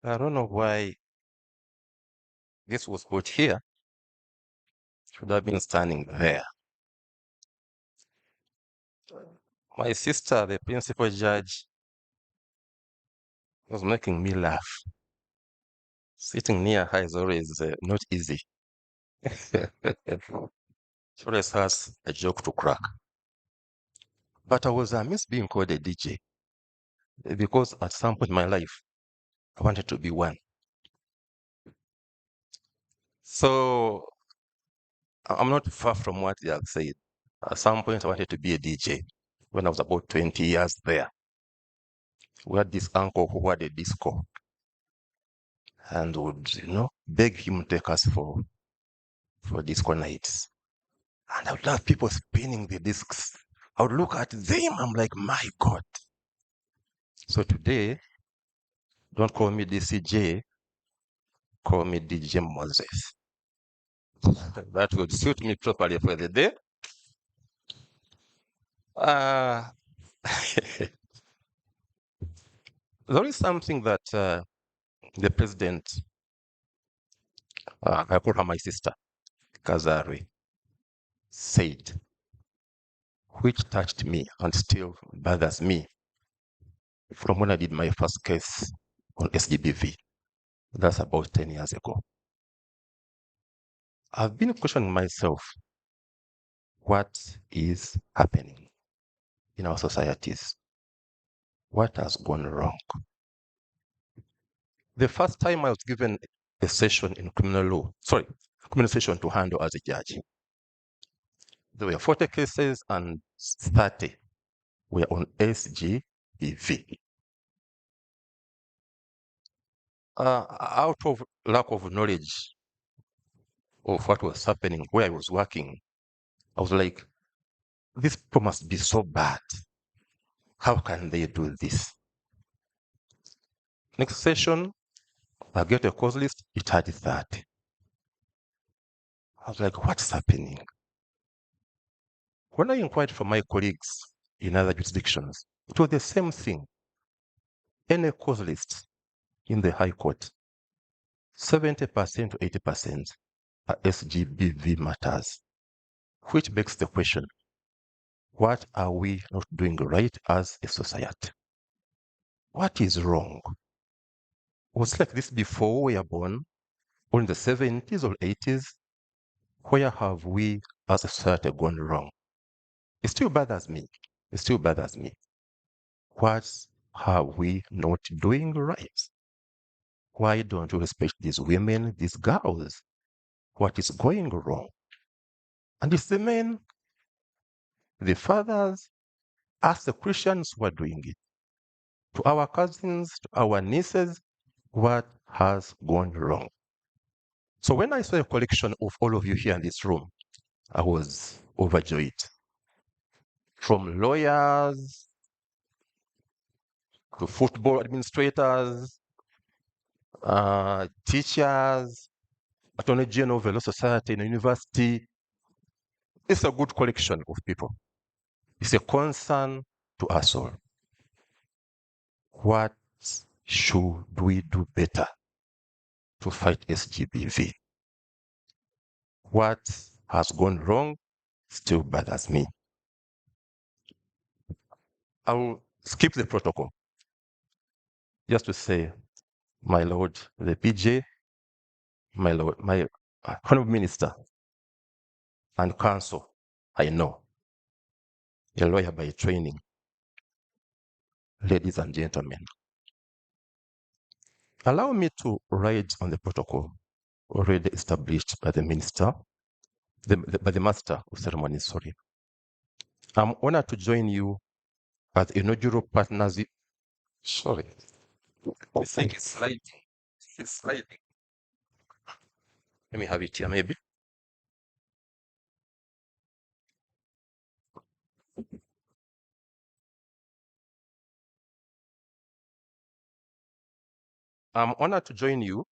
[SPEAKER 30] I don't know why this was put here. Should have been standing there. My sister, the principal judge, was making me laugh.
[SPEAKER 1] Sitting near her is always not easy. She always has a joke to crack. But I was amazed being called a DJ because at some point in my life, I wanted to be one. So I'm not far from what you have said. At some point, I wanted to be a DJ when I was about 20 years there. We had this uncle who had a disco and would, beg him to take us for disco nights. And I would love people spinning the discs. I would look at them. I'm like, my God. So today, don't call me DCJ, call me DJ Moses. That would suit me properly for the day. There is something that the president, I call her my sister, Kazari, said, which touched me and still bothers me from when I did my first case on SGBV. That's about 10 years ago. I've been questioning myself, what is happening in our societies? What has gone wrong? The first time I was given a session in criminal session to handle as a judge, there were 40 cases and 30 were on SGBV. Out of lack of knowledge of what was happening where I was working, I was like, this people must be so bad. How can they do this? Next session, I get a cause list, it had 30. I was like, what's happening? When I inquired from my colleagues in other jurisdictions, it was the same thing. Any cause list in the High Court, 70% to 80% are SGBV matters, which begs the question, what are we not doing right as a society? What is wrong? Was like this before we were born, or in the 70s or 80s? Where have we as a society gone wrong? It still bothers me. It still bothers me. What are we not doing right? Why don't we respect these women, these girls? What is going wrong? And it's the men, the fathers, us the Christians who are doing it. To our cousins, to our nieces, what has gone wrong? So when I saw a collection of all of you here in this room, I was overjoyed. From lawyers to football administrators, teachers, Attorney General of the Law Society in a university. It's a good collection of people. It's a concern to us all. What should we do better to fight SGBV? What has gone wrong still bothers me. I will skip the protocol just to say, my Lord, the PJ, my Lord, my Honorable Minister and Counsel, I know, a lawyer by training, ladies and gentlemen, allow me to ride on the protocol already established by the minister, by the master of ceremonies, sorry. I'm honored to join you as inaugural partners. Sorry, this thing is sliding. It's sliding. Let me have it here, maybe. I'm honored to join you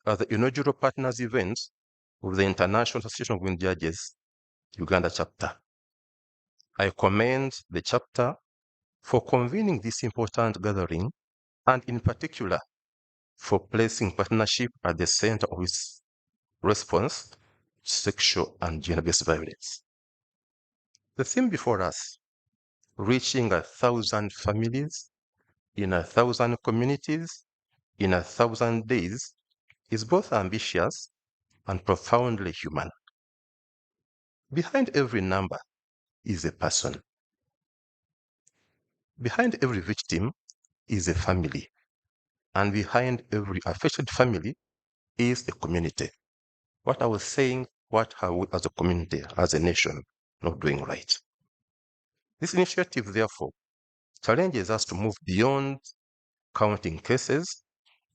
[SPEAKER 1] at the inaugural partners event of the International Association of Women Judges, Uganda chapter. I commend the chapter for convening this important gathering and in particular for placing partnership at the center of its response to sexual and gender-based violence. The theme before us, reaching 1,000 families in 1,000 communities in 1,000 days, is both ambitious and profoundly human. Behind every number is a person. Behind every victim is a family. And behind every affected family is a community. What I was saying, what are we as a community, as a nation, not doing right? This initiative, therefore, challenges us to move beyond counting cases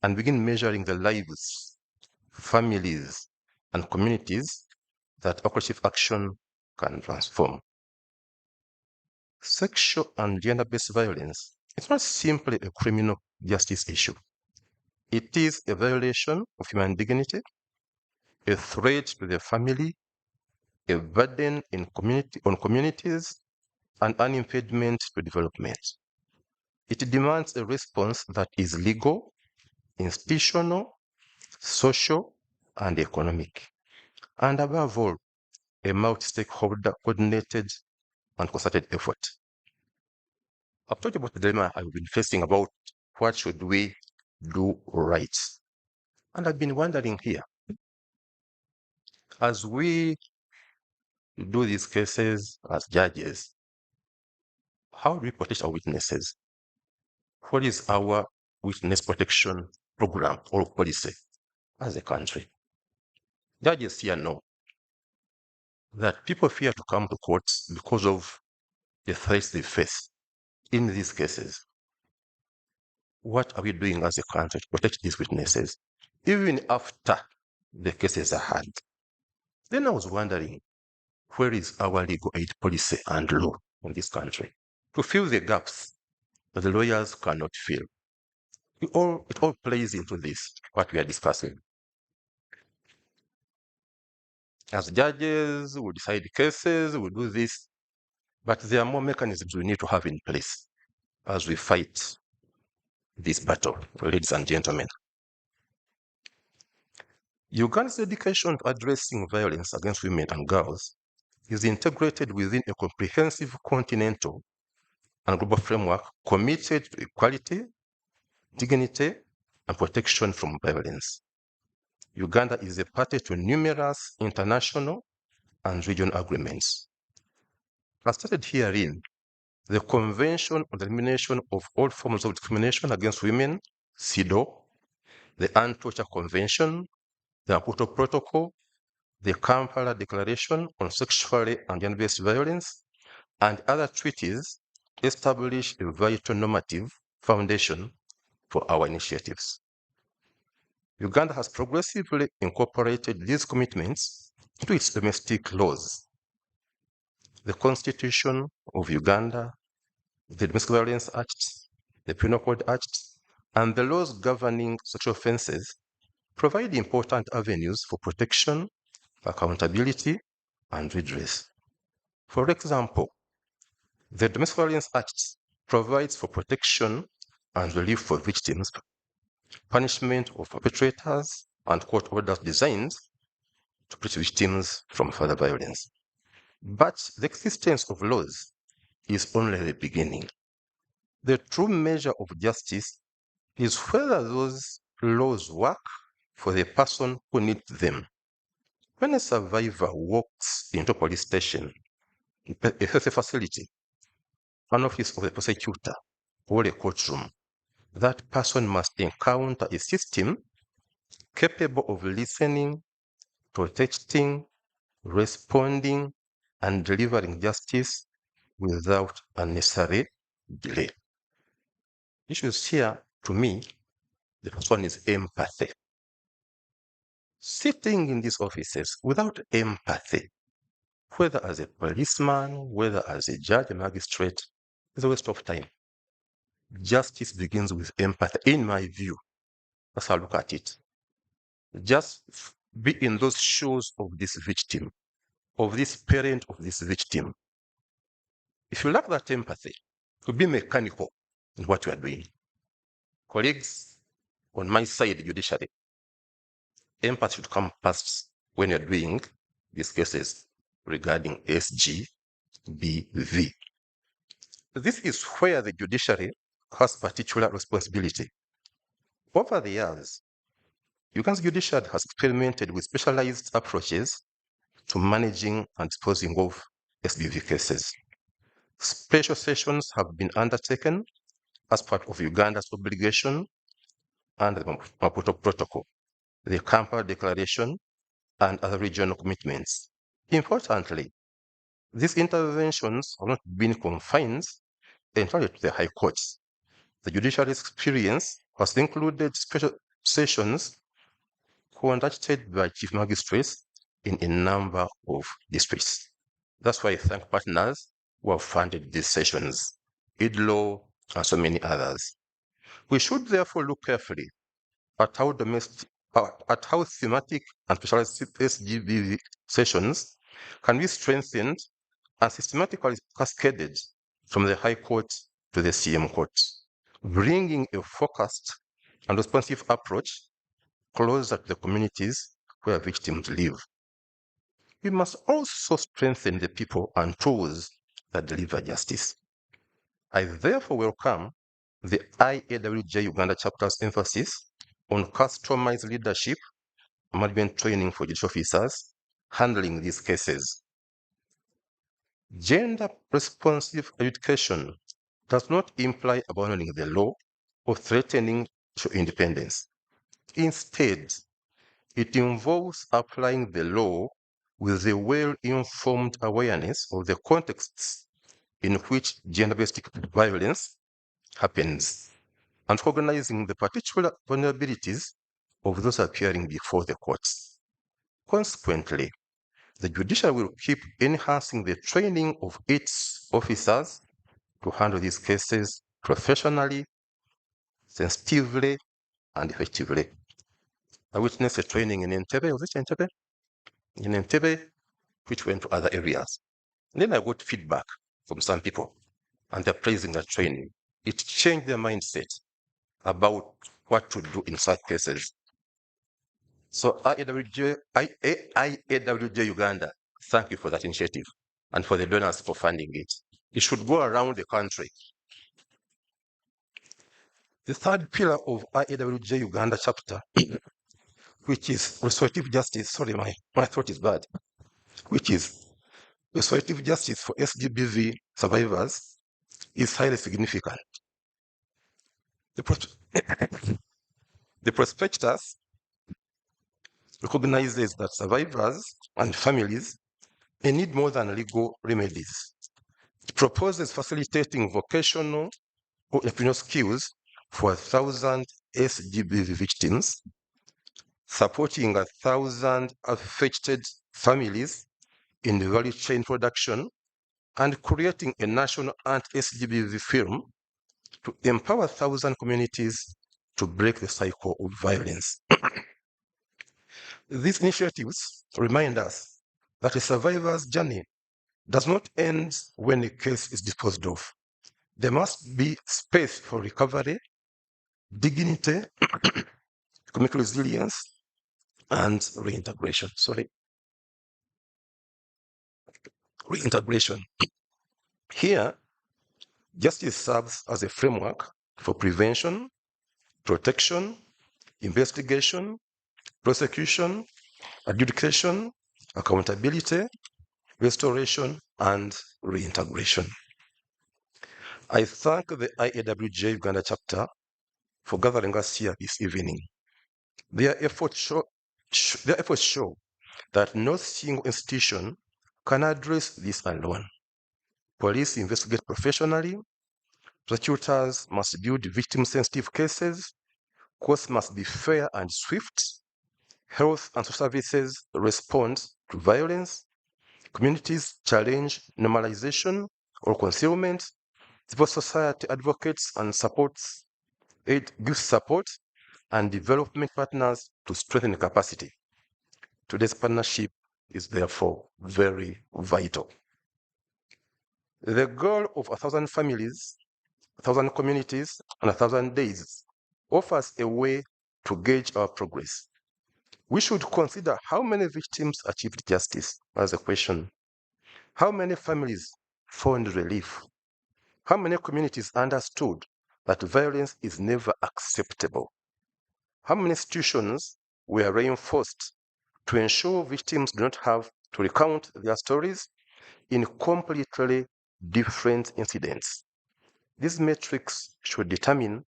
[SPEAKER 1] and begin measuring the lives, families, and communities that operative action can transform. Sexual and gender-based violence is not simply a criminal justice issue. It is a violation of human dignity, a threat to the family, a burden on communities, and an impediment to development. It demands a response that is legal, institutional, social, and economic, and above all, a multi-stakeholder coordinated and concerted effort. I've talked about the dilemma I've been facing about what should we do right. And I've been wondering here, as we do these cases as judges, how do we protect our witnesses? What is our witness protection program or policy as a country? Judges here know that people fear to come to courts because of the threats they face in these cases. What are we doing as a country to protect these witnesses, even after the cases are heard? Then I was wondering, where is our legal aid policy and law in this country to fill the gaps that the lawyers cannot fill? It all plays into this, what we are discussing. As judges, we decide cases, we do this, but there are more mechanisms we need to have in place as we fight this battle, ladies and gentlemen. Uganda's dedication to addressing violence against women and girls is integrated within a comprehensive continental and global framework committed to equality, dignity, and protection from violence. Uganda is a party to numerous international and regional agreements. As stated herein, the Convention on the Elimination of All Forms of Discrimination Against Women, CEDAW, the Anti-Torture Convention, the Maputo Protocol, the Kampala Declaration on Sexually and Gender-Based Violence, and other treaties establish a vital normative foundation for our initiatives. Uganda has progressively incorporated these commitments into its domestic laws. The Constitution of Uganda, the Domestic Violence Act, the Penal Code Act, and the laws governing sexual offenses provide important avenues for protection, accountability, and redress. For example, the Domestic Violence Act provides for protection and relief for victims, punishment of perpetrators, and court orders designed to protect victims from further violence. But the existence of laws is only the beginning. The true measure of justice is whether those laws work for the person who needs them. When a survivor walks into a police station, a health facility, an office of the prosecutor, or a courtroom, that person must encounter a system capable of listening, protecting, responding, and delivering justice without unnecessary delay. Issues here, to me, the first one is empathy. Sitting in these offices without empathy, whether as a policeman, whether as a judge, a magistrate, is a waste of time. Justice begins with empathy, in my view. That's how I look at it. Just be in those shoes of this victim, of this parent of this victim. If you lack that empathy, to be mechanical in what you are doing. Colleagues, on my side, judiciary, empathy should come first when you're doing these cases regarding SGBV. This is where the judiciary has particular responsibility. Over the years, Uganda's judiciary has experimented with specialized approaches to managing and disposing of SBV cases. Special sessions have been undertaken as part of Uganda's obligation under the Maputo Protocol, the Kampala Declaration, and other regional commitments. Importantly, these interventions have not been confined entirely to the High Courts. The judiciary's experience has included special sessions conducted by chief magistrates in a number of districts. That's why I thank partners who have funded these sessions, IDLO, and so many others. We should therefore look carefully at how thematic and specialized SGBV sessions can be strengthened and systematically cascaded from the High Court to the CM Court, bringing a focused and responsive approach closer to the communities where victims live. We must also strengthen the people and tools that deliver justice. I therefore welcome the IAWJ Uganda chapter's emphasis on customized leadership and management training for judicial officers handling these cases. Gender responsive education does not imply abandoning the law or threatening judicial independence. Instead, it involves applying the law with a well-informed awareness of the contexts in which gender-based violence happens and recognizing the particular vulnerabilities of those appearing before the courts. Consequently, the judiciary will keep enhancing the training of its officers to handle these cases professionally, sensitively, and effectively. I witnessed a training in Entebbe. Was it Entebbe? In Entebbe, which went to other areas. And then I got feedback from some people, and they're praising that training. It changed their mindset about what to do in such cases. So IAWJ Uganda, thank you for that initiative and for the donors for funding it. It should go around the country. The third pillar of IAWJ Uganda chapter, which is restorative justice, sorry, my throat is bad, which is restorative justice for SGBV survivors, is highly significant. The prospectus recognizes that survivors and families may need more than legal remedies. It proposes facilitating vocational or entrepreneurial skills for 1,000 SGBV victims, supporting 1,000 affected families in the value chain production, and creating a national anti-SGBV film to empower 1,000 communities to break the cycle of violence. These initiatives remind us that a survivor's journey does not end when a case is disposed of. There must be space for recovery, dignity, economic resilience, and reintegration. Reintegration. Here, justice serves as a framework for prevention, protection, investigation, prosecution, adjudication, accountability, restoration, and reintegration. I thank the IAWJ Uganda chapter for gathering us here this evening. Their efforts show that no single institution can address this alone. Police investigate professionally, prosecutors must build victim-sensitive cases, courts must be fair and swift, health and social services respond to violence, communities challenge normalization or concealment, civil society advocates and give support, and development partners to strengthen capacity. Today's partnership is therefore very vital. The goal of 1,000 families, 1,000 communities, and 1,000 days offers a way to gauge our progress. We should consider how many victims achieved justice as a question. How many families found relief? How many communities understood that violence is never acceptable? How many institutions were reinforced to ensure victims do not have to recount their stories in completely different incidents. These metrics should determine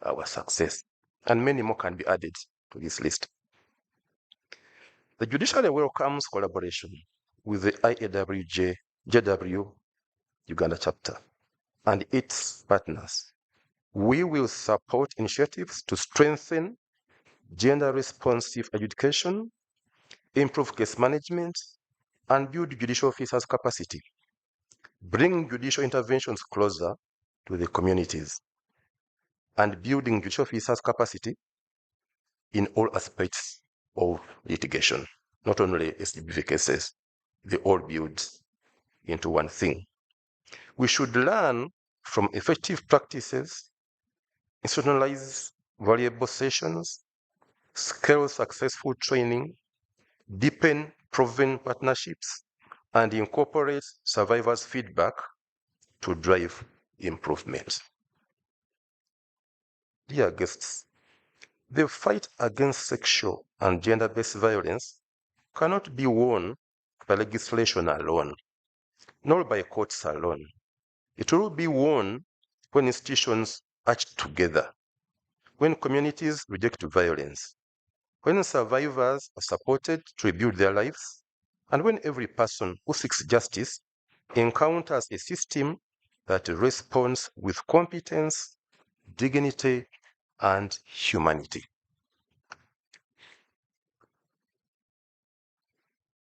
[SPEAKER 1] our success, and many more can be added to this list. The judiciary welcomes collaboration with the JW Uganda chapter and its partners. We will support initiatives to strengthen gender-responsive education, improve case management, and build judicial officers' capacity, bring judicial interventions closer to the communities, and building judicial officers' capacity in all aspects of litigation, not only SDBV cases, they all build into one thing. We should learn from effective practices, institutionalize valuable sessions, scale successful training, deepen proven partnerships, and incorporate survivors' feedback to drive improvement. Dear guests, the fight against sexual and gender-based violence cannot be won by legislation alone, nor by courts alone. It will be won when institutions act together, when communities reject violence, when survivors are supported to rebuild their lives, and when every person who seeks justice encounters a system that responds with competence, dignity, and humanity.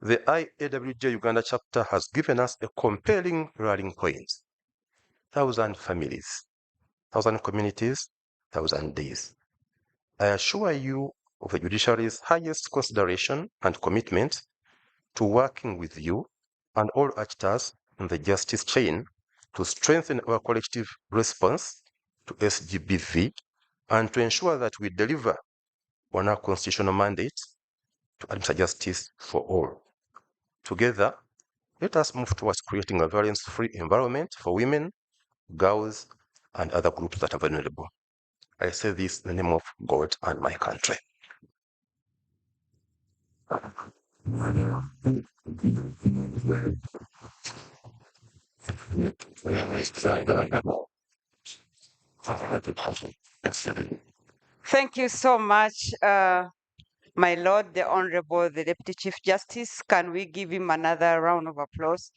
[SPEAKER 1] The IAWJ Uganda chapter has given us a compelling rallying point. 1,000 families, 1,000 communities, 1,000 days. I assure you of the judiciary's highest consideration and commitment to working with you and all actors in the justice chain to strengthen our collective response to SGBV and to ensure that we deliver on our constitutional mandate to administer justice for all. Together, let us move towards creating a violence-free environment for women, girls, and other groups that are vulnerable. I say this in the name of God and my country.
[SPEAKER 6] Thank you so much, my Lord, the Honorable, the Deputy Chief Justice. Can we give him another round of applause?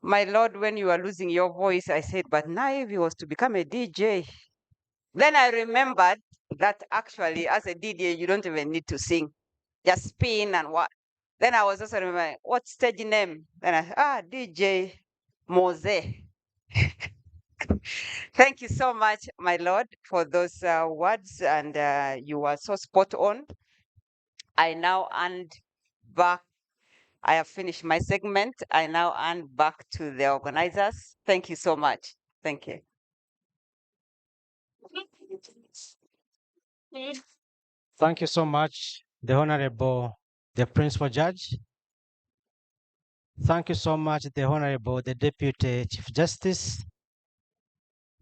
[SPEAKER 6] My Lord, when you were losing your voice, I said, but now if he was to become a DJ. Then I remembered that actually, as a DJ, you don't even need to sing, just spin and what. Then I was also remembering, what stage name? Then DJ Mose. Thank you so much, my Lord, for those words, and you were so spot on. I now hand back. I have finished my segment. I now hand back to the organizers. Thank you so much. Thank you.
[SPEAKER 23] Thank you so much, the Honorable, the Principal Judge. Thank you so much, the Honorable, the Deputy Chief Justice.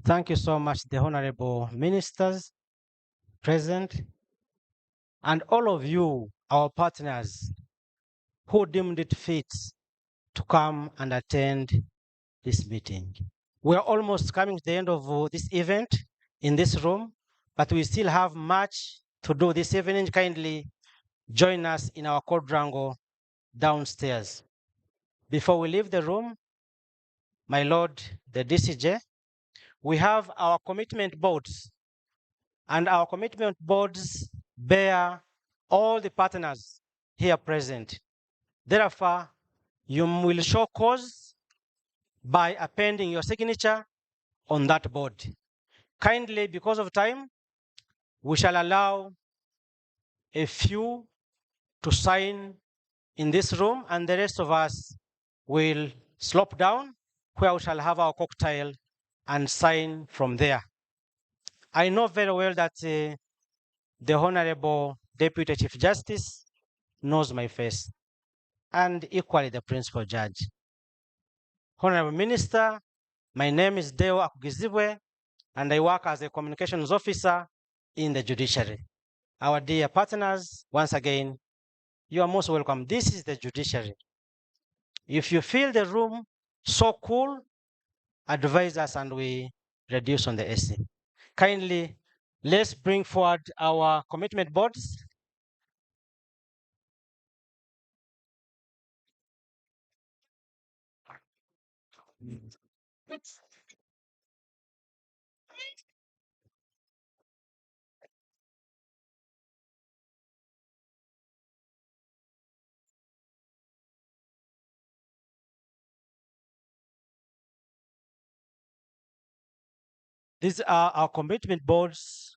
[SPEAKER 23] Thank you so much, the Honorable Ministers present, and all of you, our partners, who deemed it fit to come and attend this meeting. We are almost coming to the end of this event in this room, but we still have much to do this evening. Kindly join us in our quadrangle downstairs. Before we leave the room, my Lord, the DCJ, we have our commitment boards, and our commitment boards bear all the partners here present. Therefore, you will show cause by appending your signature on that board. Kindly, because of time, we shall allow a few to sign in this room, and the rest of us will slope down where we shall have our cocktail and sign from there. I know very well that the Honorable Deputy Chief Justice knows my face, and equally the Principal Judge. Honorable Minister, my name is Deo Akugizibwe, and I work as a communications officer in the judiciary. Our dear partners, once again, you are most welcome. This is the judiciary. If you feel the room so cool, advise us and we reduce on the AC. Kindly, let's bring forward our commitment boards. These are our commitment boards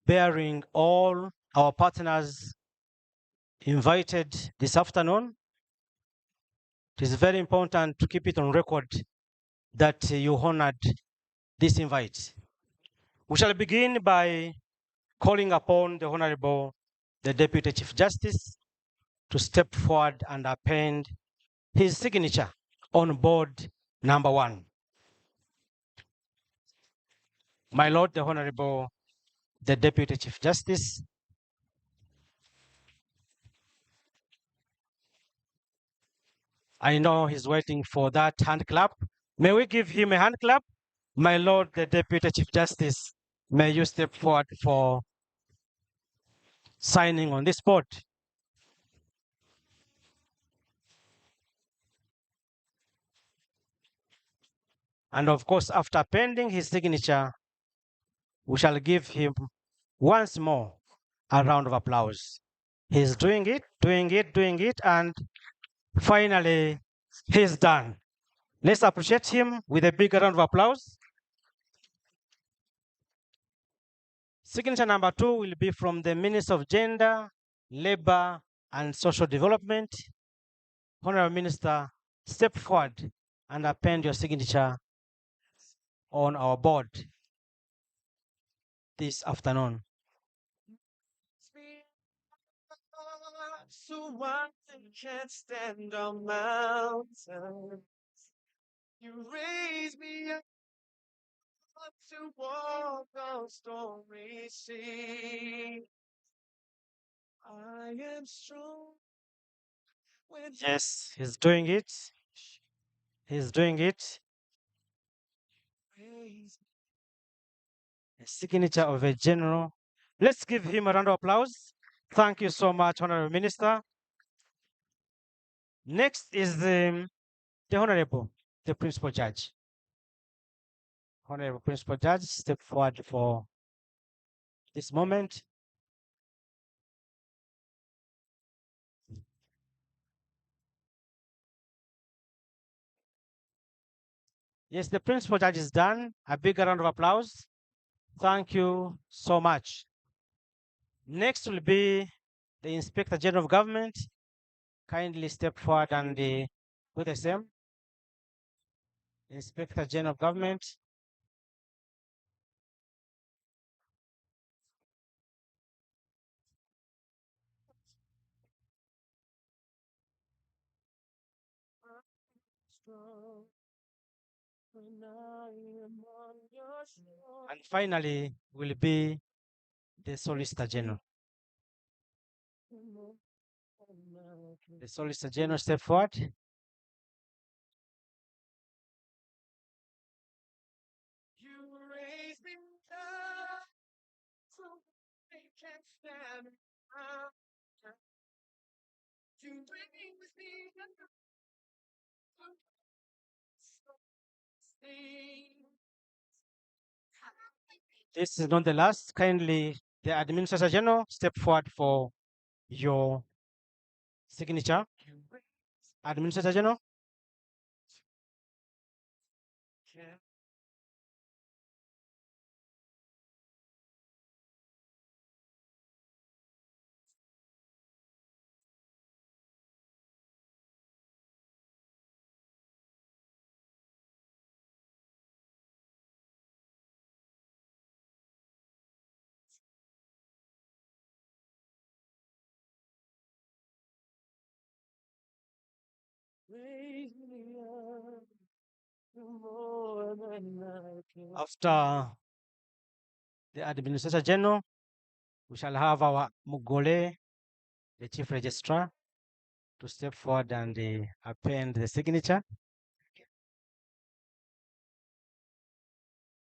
[SPEAKER 23] bearing all our partners invited this afternoon. It is very important to keep it on record that you honored this invite. We shall begin by calling upon the Honorable, the Deputy Chief Justice, to step forward and append his signature on board number 1. My Lord, the Honorable, the Deputy Chief Justice, I know he's waiting for that hand clap. May we give him a hand clap? My Lord, the Deputy Chief Justice, may you step forward for signing on this board. And of course, after pending his signature, we shall give him once more a round of applause. He's doing it, and finally, he's done. Let's appreciate him with a big round of applause. Signature number 2 will be from the Minister of Gender, Labor, and Social Development. Honorable Minister, step forward and append your signature on our board this afternoon.
[SPEAKER 7] So one thing can't stand on mountains. You raise me up to walk on stormy sea. I am strong.
[SPEAKER 23] Yes, he's doing it. He's doing it. A signature of a general. Let's give him a round of applause. Thank you so much, Honorable Minister. Next is the Honorable, the Principal Judge. Honorable Principal Judge, step forward for this moment. Yes, the Principal Judge is done. A big round of applause. Thank you so much. Next will be the Inspector General of Government. Kindly step forward and do the same. Inspector General of Government. And finally will be the Solicitor General. The Solicitor General, step forward.
[SPEAKER 7] You raise me up so they can't stand around. You bring me
[SPEAKER 23] This is not the last. Kindly, the Administrator General, step forward for your signature. Administrator General. After the Administrator General, we shall have our Mugole, the Chief Registrar, to step forward and append the signature.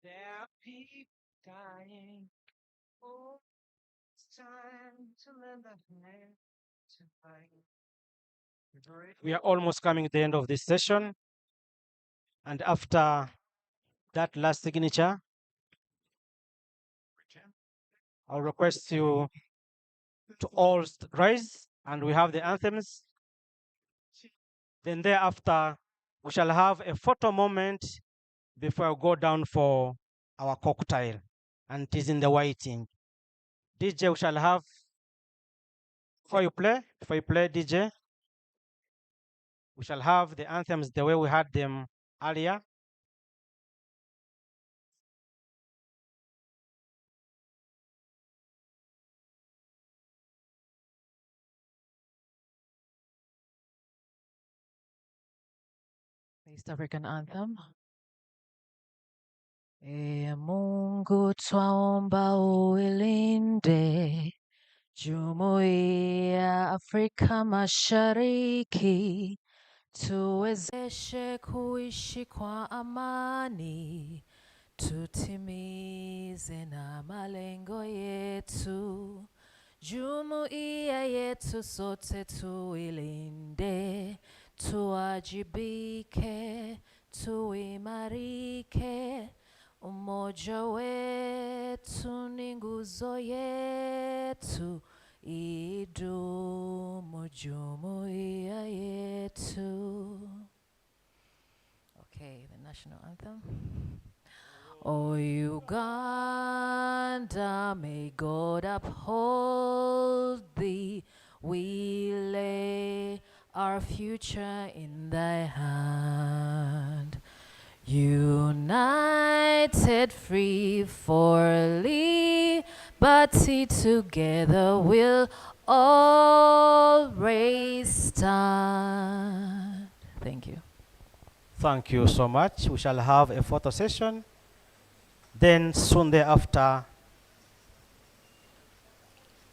[SPEAKER 7] There are people dying. Oh, it's time to lend a hand to fight.
[SPEAKER 23] We are almost coming to the end of this session. And after that last signature, I'll request you to all rise, and we have the anthems. Then thereafter, we shall have a photo moment before I go down for our cocktail, and it is in the waiting. DJ, we shall have, before you play, DJ, we shall have the anthems the way we had them earlier.
[SPEAKER 9] The East African anthem. E Mungu twaomba uilinde Jumuiya ya Afrika Mashariki, tuwezeshe kuishi kwa amani, tutimize na malengo yetu. Jumuiya yetu sote tuilinde, tuwajibike, tuimarike. Umoja wetu ni nguzo yetu, idumu jumuiya yetu. Okay, the national anthem. O Uganda, may God uphold thee. We lay our future in thy hand. United, free for liberty, together we'll always stand. Thank you.
[SPEAKER 23] Thank you so much. We shall have a photo session. Then soon thereafter,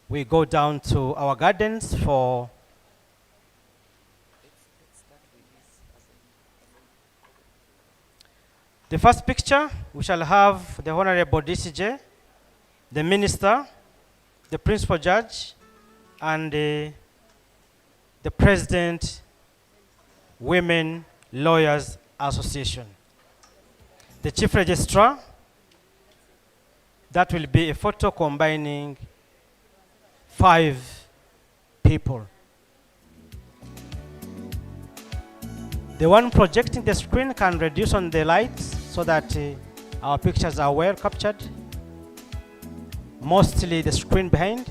[SPEAKER 23] we go down to our gardens for the first picture. We shall have the Honorable DCJ, the Minister, the Principal Judge, and the President, Women Lawyers Association. The Chief Registrar, that will be a photo combining 5 people. The one projecting the screen can reduce on the lights so that our pictures are well captured. Mostly the screen behind.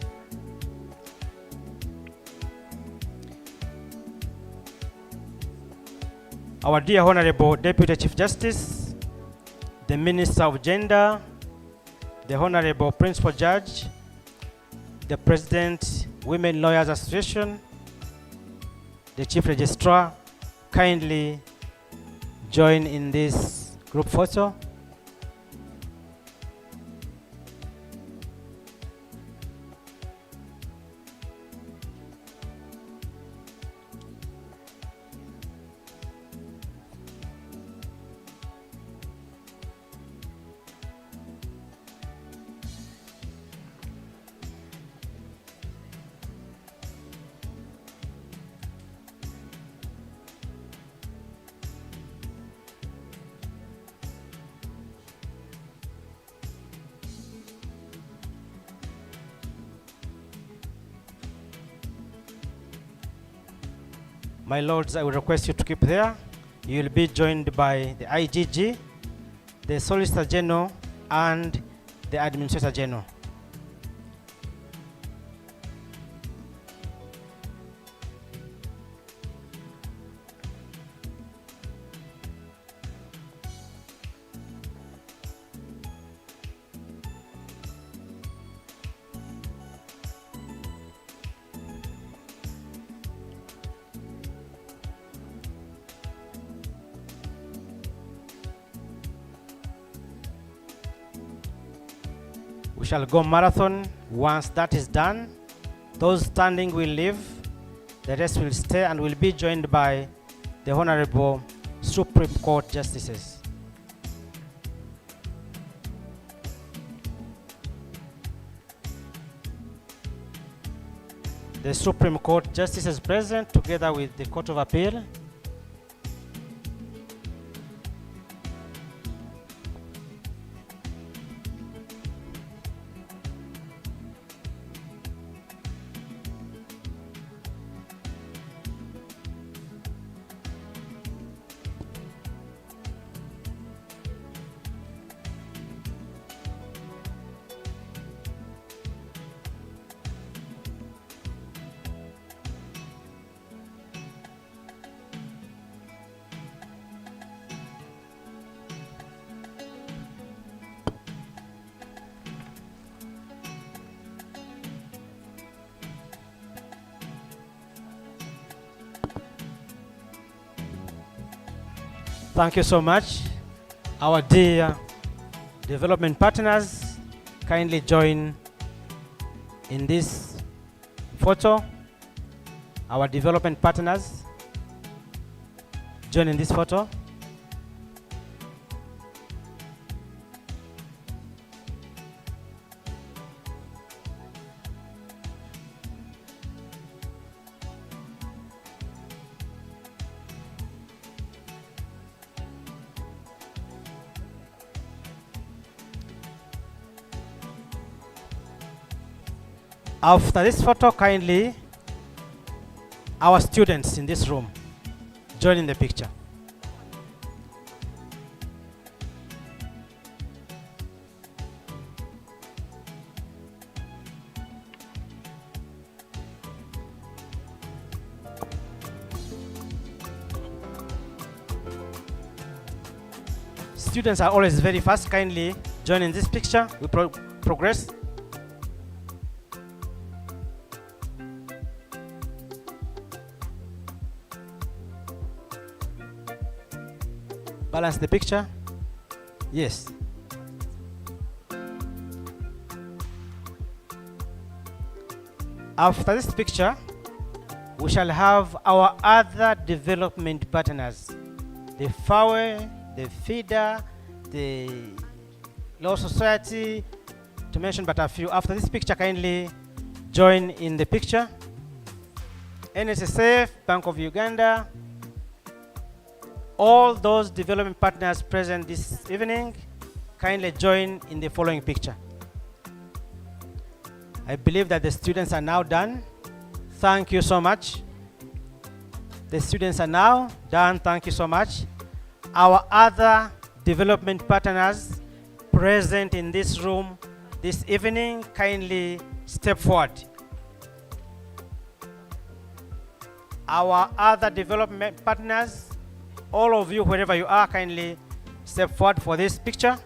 [SPEAKER 23] Our dear Honorable Deputy Chief Justice, the Minister of Gender, the Honorable Principal Judge, the President, Women Lawyers Association, the Chief Registrar, kindly join in this group photo. My lords, I will request you to keep there. You will be joined by the IGG, the Solicitor General, and the Administrator General. We shall go marathon. Once that is done, those standing will leave, the rest will stay and will be joined by the Honorable Supreme Court Justices. The Supreme Court Justices present together with the Court of Appeal. Thank you so much. Our dear development partners, kindly join in this photo. Our development partners, join in this photo. After this photo, kindly, our students in this room, join in the picture. Students are always very fast. Kindly join in this picture. We progress. Balance the picture. Yes. After this picture, we shall have our other development partners. The FAWE, the FIDA, the Law Society, to mention but a few. After this picture, kindly join in the picture. NSSF, Bank of Uganda, all those development partners present this evening, kindly join in the following picture. I believe that the students are now done. Thank you so much. The students are now done. Thank you so much. Our other development partners present in this room this evening, kindly step forward. Our other development partners, all of you, wherever you are, kindly step forward for this picture.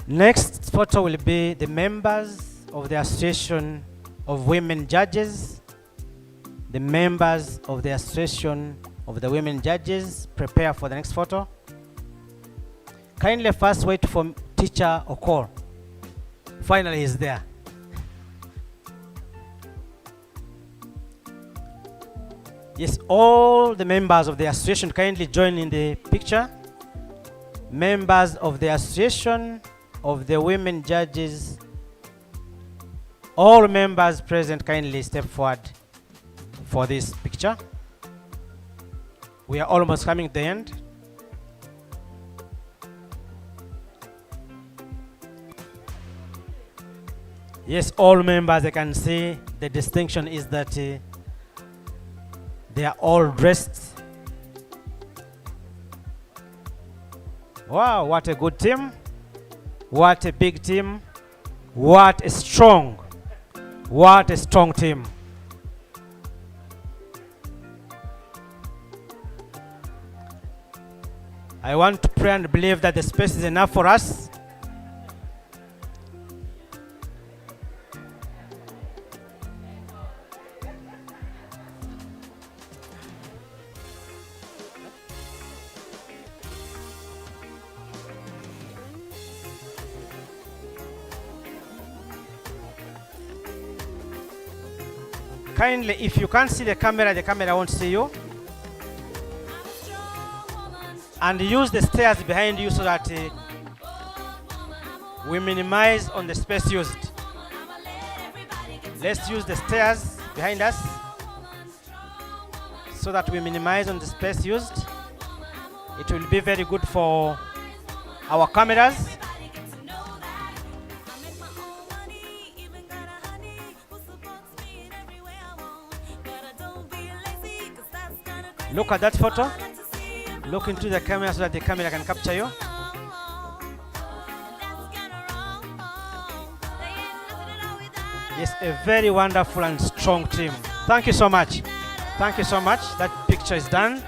[SPEAKER 23] Next photo will be the members of the Association of Women Judges. The members of the Association of the Women Judges, prepare for the next photo. Kindly first wait for Teacher Okor. Finally, he's there. Yes, all the members of the association kindly join in the picture. Members of the Association of the Women Judges, all members present kindly step forward for this picture. We are almost coming to the end. Yes, all members, I can see the distinction is that they are all dressed. Wow, what a good team. What a big team. What a strong team. I want to pray and believe that the space is enough for us. Kindly, if you can't see the camera won't see you. And use the stairs behind you so that we minimize on the space used. Let's use the stairs behind us so that we minimize on the space used. It will be very good for our cameras. Look at that photo. Look into the camera so that the camera can capture you. Yes, a very wonderful and strong team. Thank you so much. Thank you so much. That picture is done.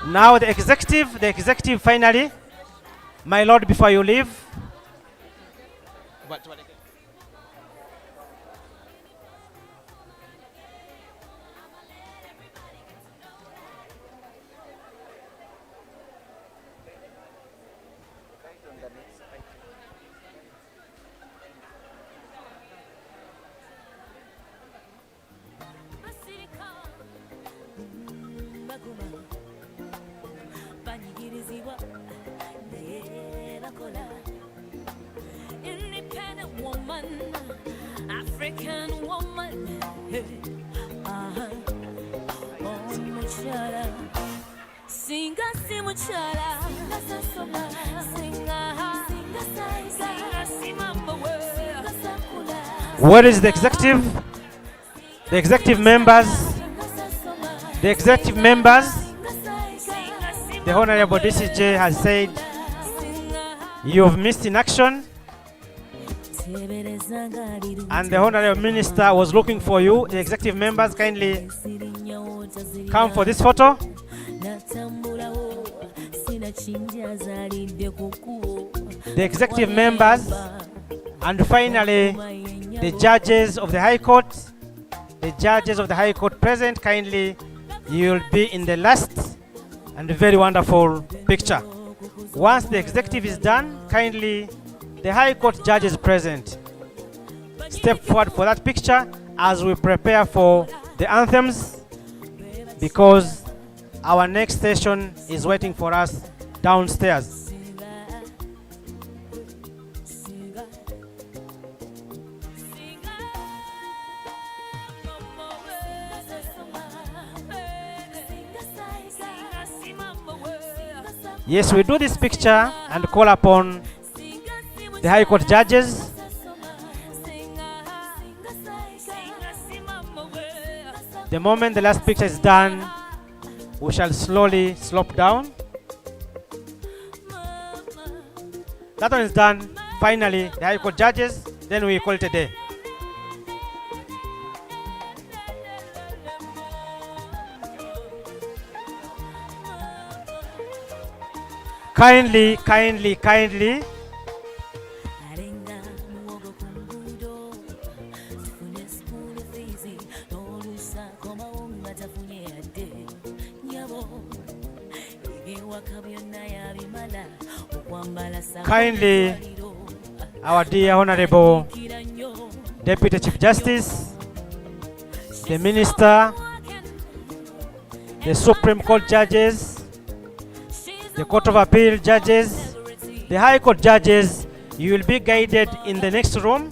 [SPEAKER 23] Now the executive finally. My Lord, before you leave.
[SPEAKER 10] Independent woman, African woman. Oh, muchala. Singa si muchala. Singa si mamba we.
[SPEAKER 23] Where is the executive? The executive members. The executive members. The Honorable DCJ has said you have missed in action. And the Honorable Minister was looking for you. The executive members, kindly come for this photo. The executive members, and finally the judges of the High Court. The judges of the High Court present, kindly you will be in the last and very wonderful picture. Once the executive is done, kindly the High Court judges present step forward for that picture as we prepare for the anthems, because our next session is waiting for us downstairs. Yes, we do this picture and call upon the High Court judges. The moment the last picture is done, we shall slowly slope down. That one is done. Finally, the High Court judges, then we call it a day. Kindly, kindly, kindly. Kindly, our dear Honorable Deputy Chief Justice, the Minister, the Supreme Court judges, the Court of Appeal judges, the High Court judges, you will be guided in the next room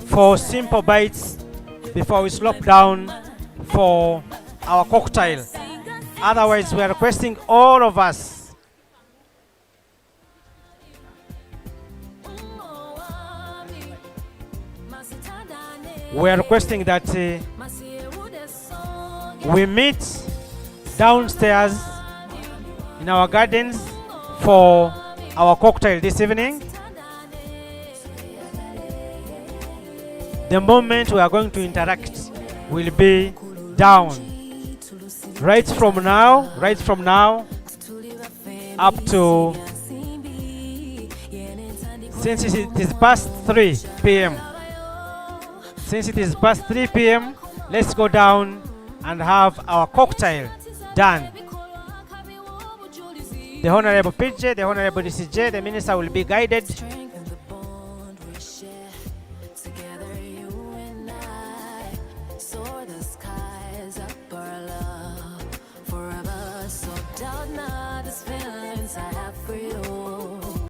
[SPEAKER 23] for simple bites before we slope down for our cocktail. Otherwise, we are requesting all of us that we meet downstairs in our gardens for our cocktail this evening. The moment we are going to interact will be down. Right from now up to, since it is past 3 p.m. Since it is past 3 p.m., let's go down and have our cocktail done. The Honorable PJ, the Honorable DCJ, the Minister will be guided